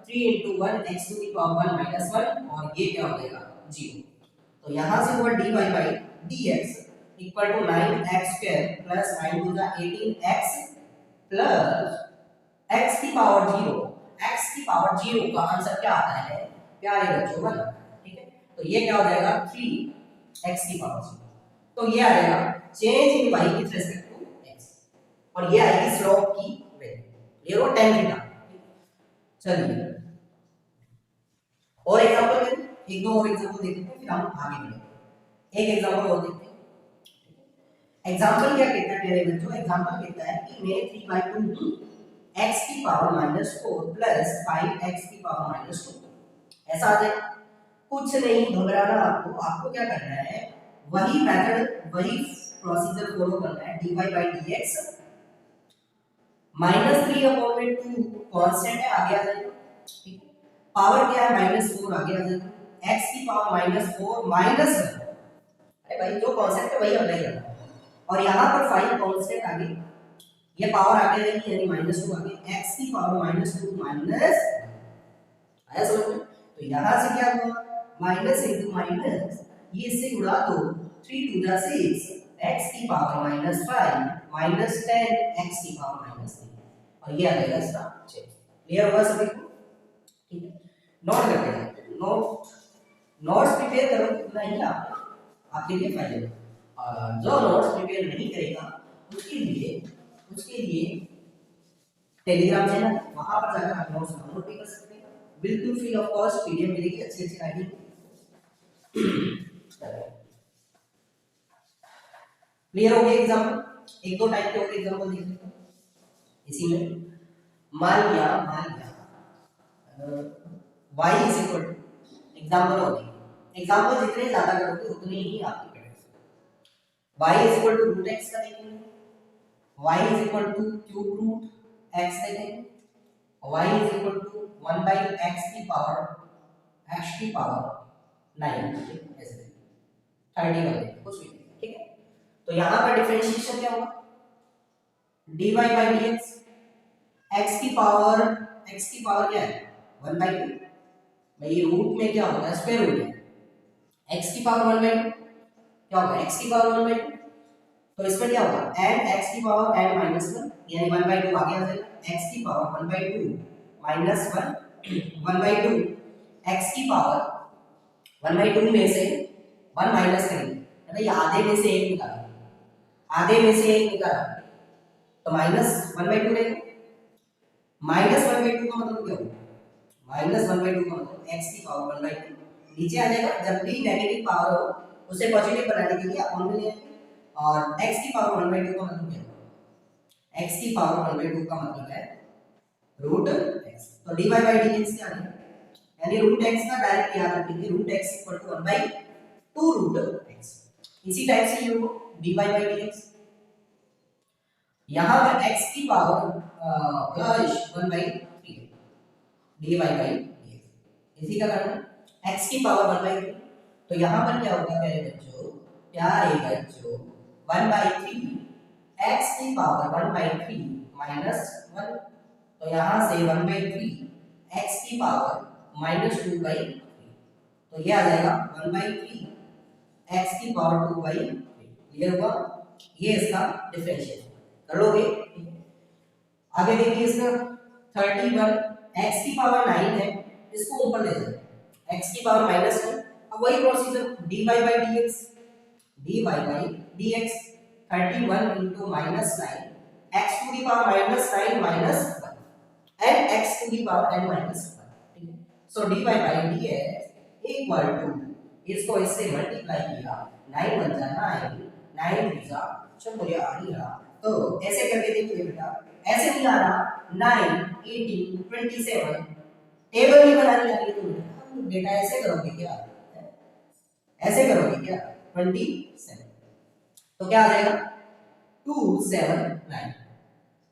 3 into 1 x to the power 1 minus 1, और ये क्या हो जाएगा 0। तो यहाँ से हुआ dy by dx equal to 9x square plus 9 to the 18x plus x की पावर 0, x की पावर 0 का आंसर क्या आता है प्यारे बच्चों 1, ठीक है। तो ये क्या हो जाएगा 3x की पावर 0, तो ये आ जाएगा change in y with respect to x, और ये आएगी स्लोप की वैल्यू, ये वो tan थीटा। चलिए और एग्जांपल करें, एक दो और एग्जांपल देखते हैं, फिर हम आगे बढ़ेंगे। एक एग्जांपल और देखते हैं। एग्जांपल क्या कहता है मेरे बच्चों, एग्जांपल कहता है कि मैं 3/2 x की पावर -4 प्लस 5x की पावर -2 ऐसा आ जाए। कुछ नहीं घबराना, आपको क्या करना है, वही मेथड वही प्रोसीजर फॉलो करना है। dy by dx -3/2 कांस्टेंट है, आगे आ जाएगा, ठीक है। पावर क्या है -4, आगे आ जाएगा, x की पावर -4 माइनस 1, अरे भाई जो कांस्टेंट है वही अप्लाई करना है, और यहाँ पर 5 कांस्टेंट आगे, ये पावर आगे रहेगी यानी -2 आगे, x की पावर -2 माइनस, आया समझ में? तो यहाँ से क्या हुआ, माइनस इंटू माइनस, ये इससे उड़ा दो, 3 टू द 6 x की पावर -5 माइनस 10 x की पावर -3, और ये आ जाएगा इसका चेंज। क्लियर हुआ सभी को? ठीक है, नोट करते हैं, नोट्स प्रिपेयर करो, उतना ही आपके लिए फायदा है। जो नोट्स प्रिपेयर नहीं करेगा उसके लिए टेलीग्राम चैनल, वहां पर जाकर आप नोट्स डाउनलोड भी कर सकते हैं, बिल्कुल फ्री ऑफ कॉस्ट पीडीएफ मिलेगी अच्छी अच्छी राइटिंग। क्लियर हो गया एग्जांपल? एक दो टाइप के और एग्जांपल देख लेते हैं इसी में। मान लिया y is equal to, example हो गई, एग्जांपल जितने ज्यादा करोगे उतने ही आपकी y is equal to root x का देखेंगे, y is equal to cube root x देखेंगे, y is equal to 1 by x की पावर 9, ऐसे 31 कुछ भी, ठीक है। तो यहाँ पर डिफरेंशिएशन क्या होगा, dy by dx, x की पावर क्या है 1/2, भाई रूट में क्या होगा स्क्वायर रूट है, x की पावर 1/2 क्या होगा, x की पावर 1/2, तो इसमें क्या होगा n x की पावर n माइनस 1 यानी 1/2 आगे आ जाएगा, x की पावर 1/2 माइनस 1 1/2, x की पावर 1/2 में से 1 माइनस करेंगे, भाई आधे में से 1 निकाला, तो माइनस 1/2 रहेगा, माइनस 1/2 का मतलब क्या होगा, माइनस 1/2 का मतलब x की पावर 1/2 नीचे आ जाएगा, जब भी नेगेटिव पावर हो उसे पॉजिटिव बनाने के लिए अपॉन में ले आएंगे, और x की पावर 1/2 का मतलब क्या है, x की पावर 1/2 का मतलब है रूट x, तो dy by dx क्या है, यानी रूट x का डायरेक्ट याद रखेंगे, root x equal to 1/2 root x। इसी टाइप से ये हो dy by dx, यहाँ पर x की power plus 1/3 dy by dx, इसी का करना x की पावर 1/3, तो यहाँ पर क्या होगा प्यारे बच्चों 1/3 x की पावर 1/3 माइनस 1, तो यहाँ से 1/3 x की पावर -2/3, तो ये आ जाएगा 1/3 x की पावर 2/3। क्लियर हुआ? ये इसका डिफरेंशियल कर लोगे, ठीक है। आगे देखिए इसका 31 x की पावर 9 है, इसको ऊपर ले जाओ, x की पावर -1, अब वही procedure dy by dx 31 into -9 x to the power -9 minus 1 and x to the power n minus 1, ठीक है। So dy by dx equal to, इसको इससे मल्टीप्लाई किया, 9 बन जाना 9 3 जा चलो आ रहा, तो ऐसे करके देखिए बेटा, ऐसे नहीं आ रहा 9 18 27 टेबल नहीं बनानी आ रही है तो बेटा ऐसे करोगे क्या, ऐसे करोगे क्या, 27, तो क्या आ जाएगा 279,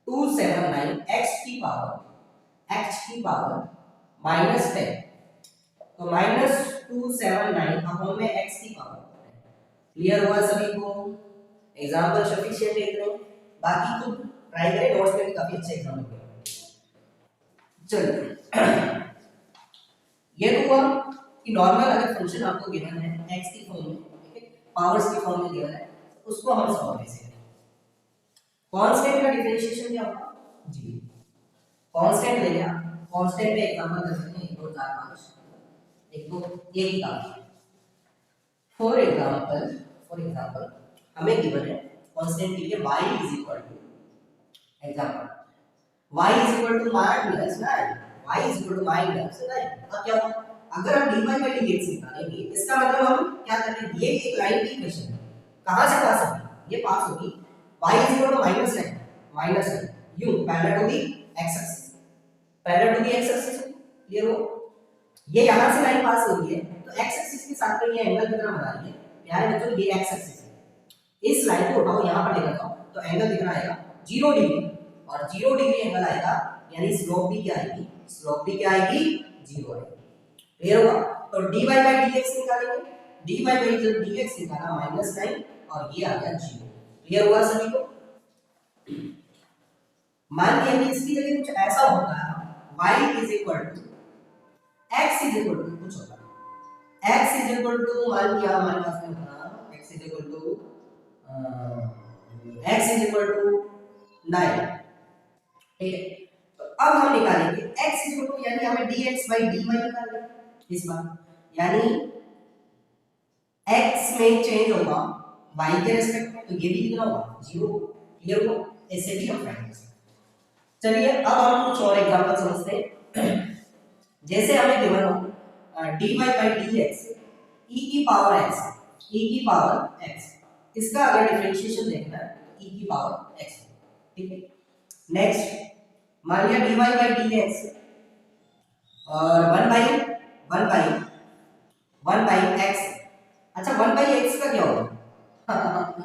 279 x की पावर -10, तो -279 अपॉन में x की पावर। क्लियर हुआ सभी को? एग्जांपल सफिशिएंट है इतने, बाकी खुद ट्राई करें, नोट्स में भी काफी अच्छे एग्जांपल है। चलिए ये तो हुआ कि नॉर्मल अगर फंक्शन आपको गिवन है x की फॉर्म में, ठीक है, पावर्स की फॉर्म में गिवन है, उसको हम सॉल्व कैसे करें। कांस्टेंट का डिफरेंशिएशन क्या होगा जी, कांस्टेंट ले लिया, कांस्टेंट पे एग्जांपल कर सकते हैं 1 2 4 5, एक तो ये ही काम है। फॉर एग्जांपल हमें गिवन है कांस्टेंट के लिए y is equal to, example y is equal to -9, y is equal to -9। अब क्या होगा, अगर हम dy by dx निकालेंगे, इसका मतलब हम क्या कर रहे हैं, ये एक लाइन की इक्वेशन है, कहां से पास होगी, ये पास होगी y is equal to -9 you parallel to the x axis, parallel to the x axis. Clear हो, ये यहां से लाइन पास हो रही है तो x एक्सिस के साथ में ये एंगल कितना बना रही है प्यारे बच्चों, ये x एक्सिस है, इस लाइन को उठाओ यहां पर लेकर जाओ तो एंगल कितना आएगा 0 डिग्री, और 0 डिग्री एंगल आएगा यानी स्लोप भी क्या आएगी, स्लोप भी क्या आएगी 0 आएगी। क्लियर हुआ, तो dy by dx निकालेंगे, dy by dx निकाला -9 और ये आ गया 0। क्लियर हुआ सभी को? मान लिया कि इसकी जगह कुछ ऐसा होता है, y is equal to x is equal to कुछ होता है, x इज इक्वल टू मान लिया हमारे पास में होगा x इज इक्वल टू 9, ठीक है। तो अब हम निकालेंगे x इज इक्वल टू, यानी हमें dx by dy निकालना है इस बार, यानी x में चेंज होगा y के रिस्पेक्ट में, तो ये भी कितना होगा 0। क्लियर हो, ऐसे भी हम फाइंड कर सकते हैं। चलिए अब हम कुछ और एग्जांपल समझते हैं। जैसे हमें गिवन हो dy by dx e की पावर x, इसका अगर डिफरेंशिएशन देखना है e की पावर x, ठीक है। नेक्स्ट मान लिया dy by dx और 1 by x, अच्छा 1 by x का क्या होगा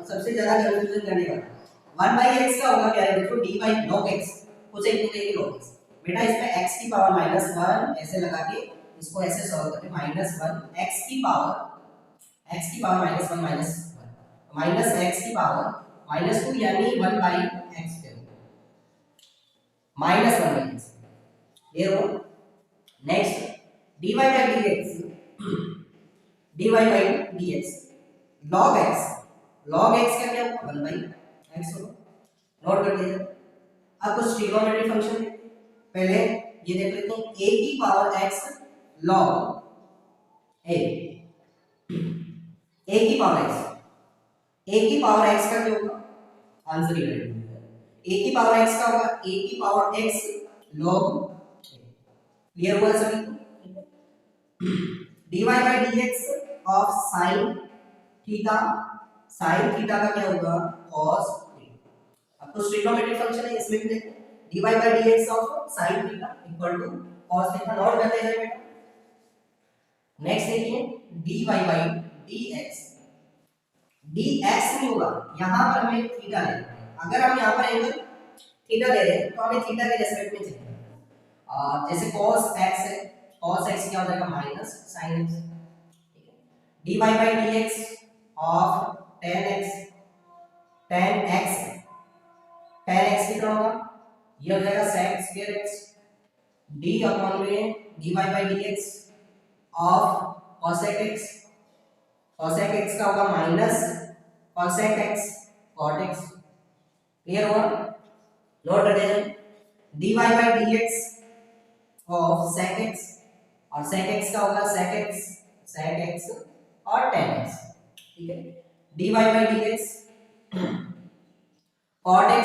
सबसे ज्यादा कंफ्यूजन करने वाला 1 by x का होगा क्या है बच्चों, dy by log x, कुछ एक तो एक log x, बेटा इसमें x की पावर -1 ऐसे लगा के इसको ऐसे सॉल्व करते -1 x की पावर -1 माइनस x की पावर -2 यानी 1 by x के -1 by x। क्लियर हो, next dy by dx log x का क्या होगा 1 by x होगा, नोट कर लीजिए। अब कुछ ट्रिग्नोमेट्री फंक्शन है, पहले ये देख लेते हैं a की पावर x log a की पावर x का क्या होगा, आंसर ये रहेगा a की पावर x का होगा a की पावर x log। क्लियर हुआ सभी को? dy by dx of sin theta का क्या होगा cos थीटा। अब तो ट्रिग्नोमेट्री फंक्शन है, इसमें भी देखो dy by dx of sin theta equal to cos theta, note करते हैं बेटा। नेक्स्ट देखिए dy by dx नहीं होगा, यहां पर हमें थीटा लेना है, अगर हम यहां पर एंगल थीटा ले रहे हैं तो हमें थीटा के रेस्पेक्ट में चलना है। जैसे cos x है, cos x क्या हो जाएगा माइनस sin x, ठीक है। dy by dx of tan x कितना होगा, ये हो जाएगा sec square x, d upon में dy by dx of cosec x का होगा minus cosec x cot x। Clear हुआ, नोट कर देना dy by dx of sec x, और sec x का होगा sec x और tan x, ठीक है। dy by dx cot x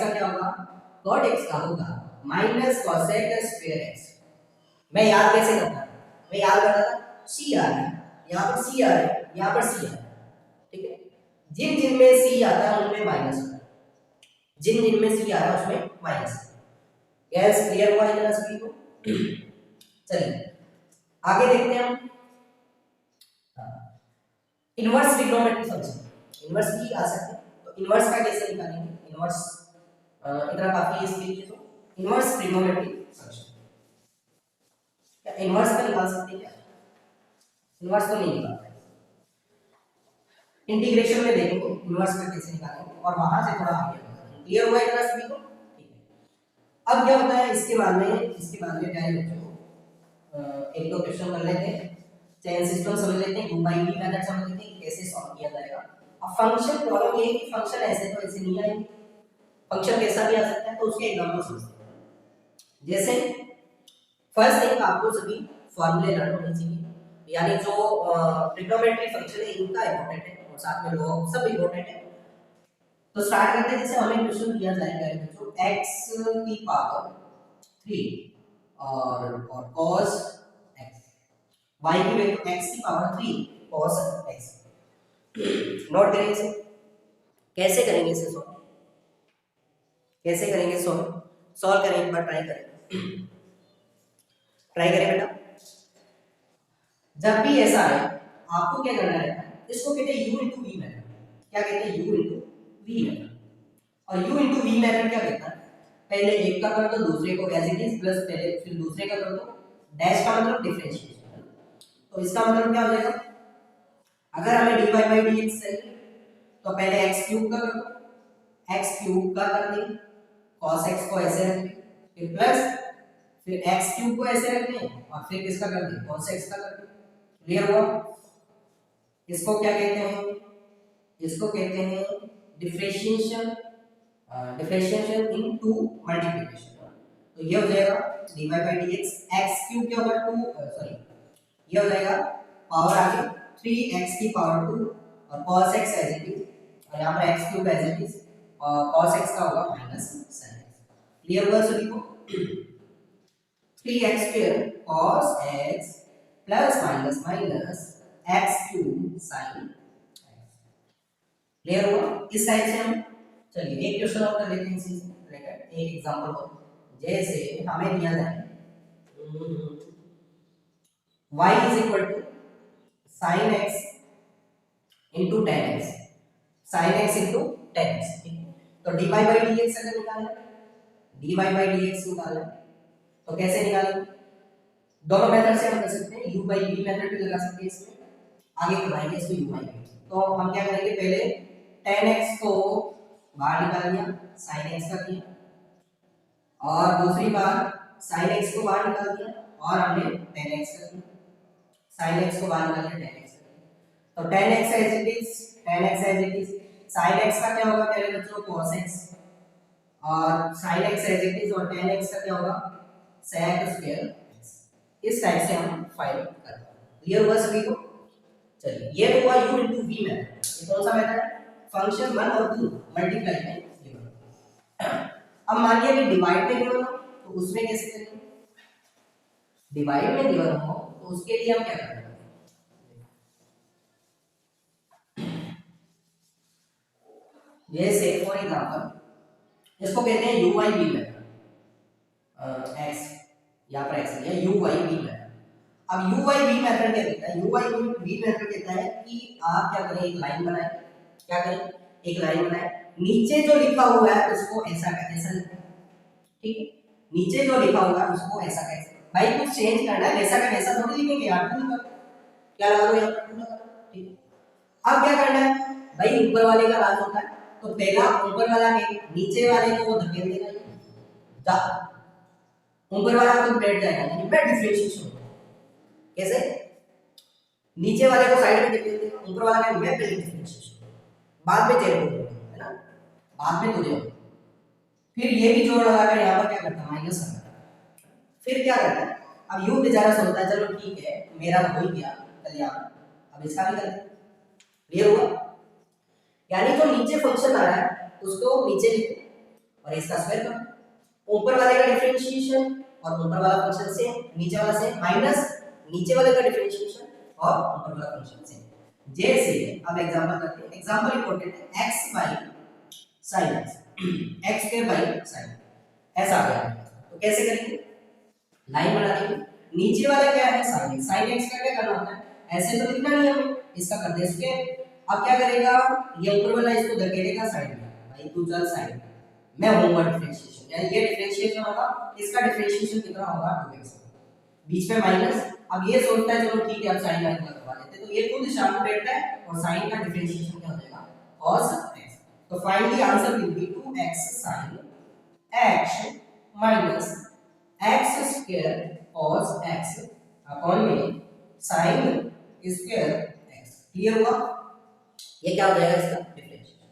का क्या होगा, cot x का होगा माइनस cosec square x। मैं याद कैसे करता था, मैं याद करता था c आ रहा है यहाँ पर, c आ रहा है यहाँ पर, c आ रहा है, ठीक है। जिन में c आता है उनमें माइनस होता है, जिन में c आ रहा है उसमें माइनस। गैस क्लियर हुआ इतना सभी को? चलिए आगे देखते हैं हम इनवर्स ट्रिग्नोमेट्री फंक्शन। इनवर्स भी आ सकते हैं, तो इनवर्स का कैसे निकालेंगे? इनवर्स इतना काफी है इसके लिए। तो इनवर्स ट्रिग्नोमेट्री फंक्शन क्या इनवर्स का निकाल सकते हैं क्या? इनवर्स तो नहीं निकाल पाएंगे, इंटीग्रेशन में देखेंगे इनवर्स का कैसे निकालेंगे और वहां से थोड़ा आगे क्लियर हुआ इतना सभी को? ठीक है। अब क्या होता है इसके बाद में क्या है बच्चों, एक दो क्वेश्चन कर लेते हैं, चेन सिस्टम समझ लेते हैं, बाई बी मेथड समझ लेते हैं कैसे सॉल्व किया जाएगा। अब फंक्शन प्रॉब्लम ये है कि फंक्शन ऐसे तो ऐसे नहीं आएंगे, फंक्शन कैसा भी आ सकता है, तो उसके एग्जांपल समझते हैं। जैसे फर्स्ट थिंग आपको सभी फॉर्मूले लर्न होने चाहिए, यानी जो ट्रिग्नोमेट्री फंक्शन है इनका इंपॉर्टेंट है और साथ में लॉग सब इंपॉर्टेंट है। तो स्टार्ट करते हैं। जैसे हमें क्वेश्चन दिया जाएगा बच्चों x की पावर 3 और cos x, y की वैल्यू x की पावर 3 cos x। नोट करेंगे इसे, कैसे करेंगे इसे सॉल्व, कैसे करेंगे सॉल्व करें, एक बार ट्राई करें, ट्राई करें बेटा। जब भी ऐसा आए आपको क्या करना है, इसको कहते हैं u into v मेथड। क्या कहते हैं? u into v method. और u into v मेथड क्या कहता है, पहले एक का कर दो दूसरे को एज इट इज प्लस पहले फिर दूसरे का कर दो, डैश का मतलब डिफरेंशिएशन। तो इसका मतलब क्या हो जाएगा, अगर हमें dy by dx चाहिए तो पहले x क्यूब का कर दो, x क्यूब का कर देंगे, cos x को ऐसे रख देंगे, फिर प्लस फिर x क्यूब को ऐसे रख देंगे और फिर किसका कर देंगे, cos x का कर देंगे। क्लियर हुआ? इसको क्या कहते हैं, इसको कहते हैं डिफरेंशिएशन, डिफरेंशिएशन इनटू मल्टीप्लिकेशन। तो ये हो जाएगा dy by dx, x cube क्या होगा 2 सॉरी ये हो जाएगा पावर आगे 3x की पावर 2 और cos x as it is, और यहां पर x cube as it is और cos x का होगा माइनस sin x। क्लियर हुआ सभी को? 3x square cos x plus minus minus x cube sin x। Clear हुआ? इस साइड से हम चलिए एक क्वेश्चन और कर लेते हैं इसी से रिलेटेड, एक एग्जांपल हो। जैसे हमें दिया जाए y is equal to sin x into tan x, sin x into tan x। तो dy by dx अगर निकालना, dy by dx निकालना तो कैसे निकालेंगे? दोनों मेथड से हम कर सकते हैं, u by v मेथड भी लगा सकते हैं, इसमें आगे करवाएंगे इसको u by v। तो हम क्या करेंगे, पहले tan x को बाहर निकाल लिया, sin x का किया, और दूसरी बार sin x को बाहर निकाल दिया और हमने tan x का किया, sin x को बाहर निकाल दिया, tan x का किया। तो tan x as it is, tan x as it is, sin x का क्या होगा पहले बच्चों, cos x, और sin x as it is और tan x का क्या होगा, sec स्क्वायर x। इस टाइप से हम फाइल करते हैं। क्लियर हुआ सभी को? चलिए ये तो हुआ u into v मेथड। ये कौन सा मेथड है, फंक्शन 1 और 2 मल्टीप्लाई में गिवन। अब मान लिया कि डिवाइड में गिवन हो तो उसमें कैसे करेंगे, डिवाइड में गिवन हो तो उसके लिए हम क्या करेंगे, जैसे फॉर एग्जांपल इसको कहते हैं u by v method, x यहां पर x लिया u by v मेथड। अब u by v मेथड क्या कहता है, u by v मेथड कहता है कि आप क्या करें, एक लाइन बनाएं, क्या करें, एक लाइन बनाएं, नीचे जो लिखा हुआ है उसको ऐसा का ऐसा लिखें, ठीक है, नीचे जो लिखा हुआ है उसको ऐसा कैसे, भाई कुछ चेंज करना है, वैसा का वैसा थोड़ी लिखेंगे यार, क्या लगा दो यार, ठीक है। अब क्या करना है भाई, ऊपर वाले का राज होता है, तो पहला ऊपर वाला के नीचे वाले को वो धकेल देगा, जा ऊपर वाला तो बैठ जाएगा, यानी बैठ डिफरेंशिएशन कैसे, नीचे वाले को साइड में धकेल देगा, ऊपर वाला का मैं पहले डिफरेंशिएशन, बाद में तेरे को है ना, बाद में तुझे, फिर ये भी जोड़ लगा कर यहाँ पर क्या करता है, माइनस करता है, फिर क्या करता है, अब यू बेचारा सोचता है चलो ठीक है मेरा हो ही गया कल्याण, अब इसका भी कर दे। क्लियर हुआ? यानी जो नीचे फंक्शन आ रहा है उसको नीचे लिखो और इसका स्क्वायर करो, ऊपर वाले का डिफरेंशिएशन और ऊपर वाला फंक्शन से नीचे वाला से माइनस नीचे वाले का डिफरेंशिएशन और ऊपर वाला फंक्शन से। जैसे अब एग्जांपल करते हैं, एग्जांपल इंपॉर्टेंट है, x by sin x, x square by sin ऐसा आ गया, तो कैसे करेंगे, लाइन बना देंगे, नीचे वाला क्या है साइन एक्स, साइन एक्स का क्या करना होता है, ऐसे तो लिखना नहीं हमें, इसका कर दे स्क्वायर। अब क्या करेगा, ये ऊपर वाला इसको धकेलेगा साइड में, भाई तू चल साइड में, मैं होऊंगा डिफरेंशिएशन, यानी ये डिफरेंशिएशन होगा, इसका डिफरेंशिएशन कितना होगा 2x, बीच में माइनस। अब ये सोचता है चलो ठीक है अब साइन वाइन करवा देते हैं, तो ये खुद शांत बैठता है और साइन का डिफरेंशिएशन क्या हो जाएगा cos x। तो finally answer will be 2x sin x minus x square cos x upon में sin square x। क्लियर हुआ, ये क्या हो जाएगा इसका डिफरेंशिएशन,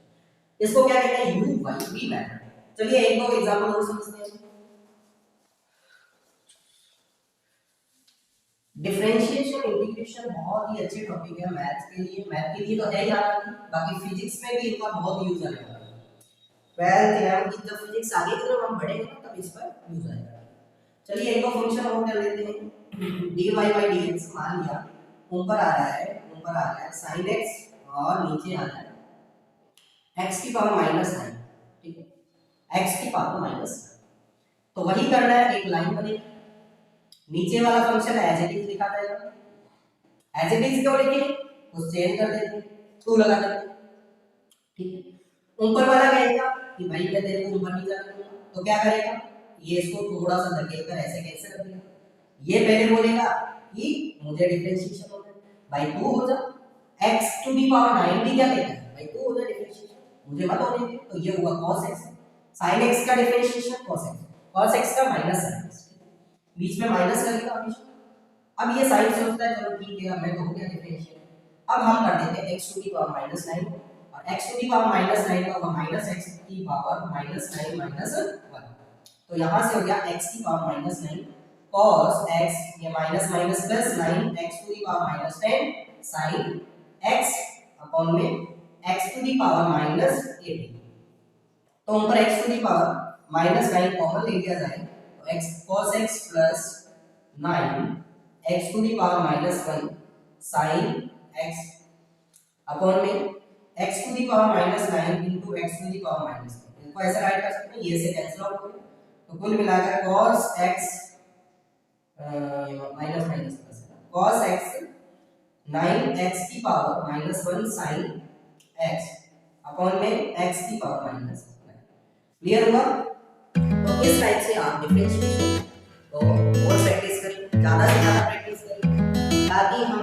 इसको क्या कहते हैं u by v मेथड। चलिए एक दो एग्जांपल और समझते हैं। डिफरेंशिएशन इंटीग्रेशन बहुत ही अच्छे टॉपिक है मैथ्स के लिए, मैथ के लिए तो है ही आना, बाकी फिजिक्स में भी इनका बहुत यूज आने वाला है। 12th 11th की जब फिजिक्स आगे की तरफ हम बढ़ेंगे ना तब इस पर यूज आएगा। चलिए एक और फंक्शन और कर लेते हैं, dy by dx मान लिया ऊपर आ रहा है, ऊपर आ रहा है sin x और नीचे आ रहा है x की पावर -9, ठीक है, x की पावर -9। तो वही करना है, एक लाइन बनेगी, नीचे वाला फंक्शन एज इट इज लिखा जाएगा, एज इट इज क्यों लिखे, उस चेंज कर देते हैं, टू लगा देते हैं, ठीक है। ऊपर वाला कहेगा कि भाई मैं तेरे को ऊपर नहीं जाने दूंगा, तो क्या करेगा, ये इसको थोड़ा सा धकेल कर ऐसे कैसे कर देगा, ये पहले बोलेगा कि मुझे डिफरेंशिएशन होना है, भाई तू हो जा, x टू दी पावर 9 भी क्या देता है, भाई तू हो जा डिफरेंशिएशन, मुझे मत होने दे, तो ये हुआ cos x, sin x का डिफरेंशिएशन cos x का माइनस sin x, बीच में माइनस लगेगा हमेशा। अब ये साइन सोचता है चलो ठीक है अब मैं तो हो गया डिफरेंशिएट, अब हम कर देते हैं x टू दी पावर -9 और x टू दी पावर -9 का होगा -x की पावर -9 -1, तो यहां से हो गया x की पावर -9 cos x, ये minus minus plus 9 x to the power -10 sin x upon में x टू दी पावर -18। तो ऊपर x to the power -9 common ले लिया जाए तो x cos x plus 9 x to the power -1 sin x upon में x to the power -9 into x to the power -9, इसको ऐसे राइट कर सकते हैं, ये से कैंसिल आउट हो गया, तो कुल मिलाकर cos x minus minus plus cos x 9x की पावर -1 sin x अपॉन में x की पावर -9। क्लियर हुआ, तो इस टाइप से आप डिफरेंशिएशन तो और प्रैक्टिस करें, ज़्यादा से ज़्यादा प्रैक्टिस करें ताकि हम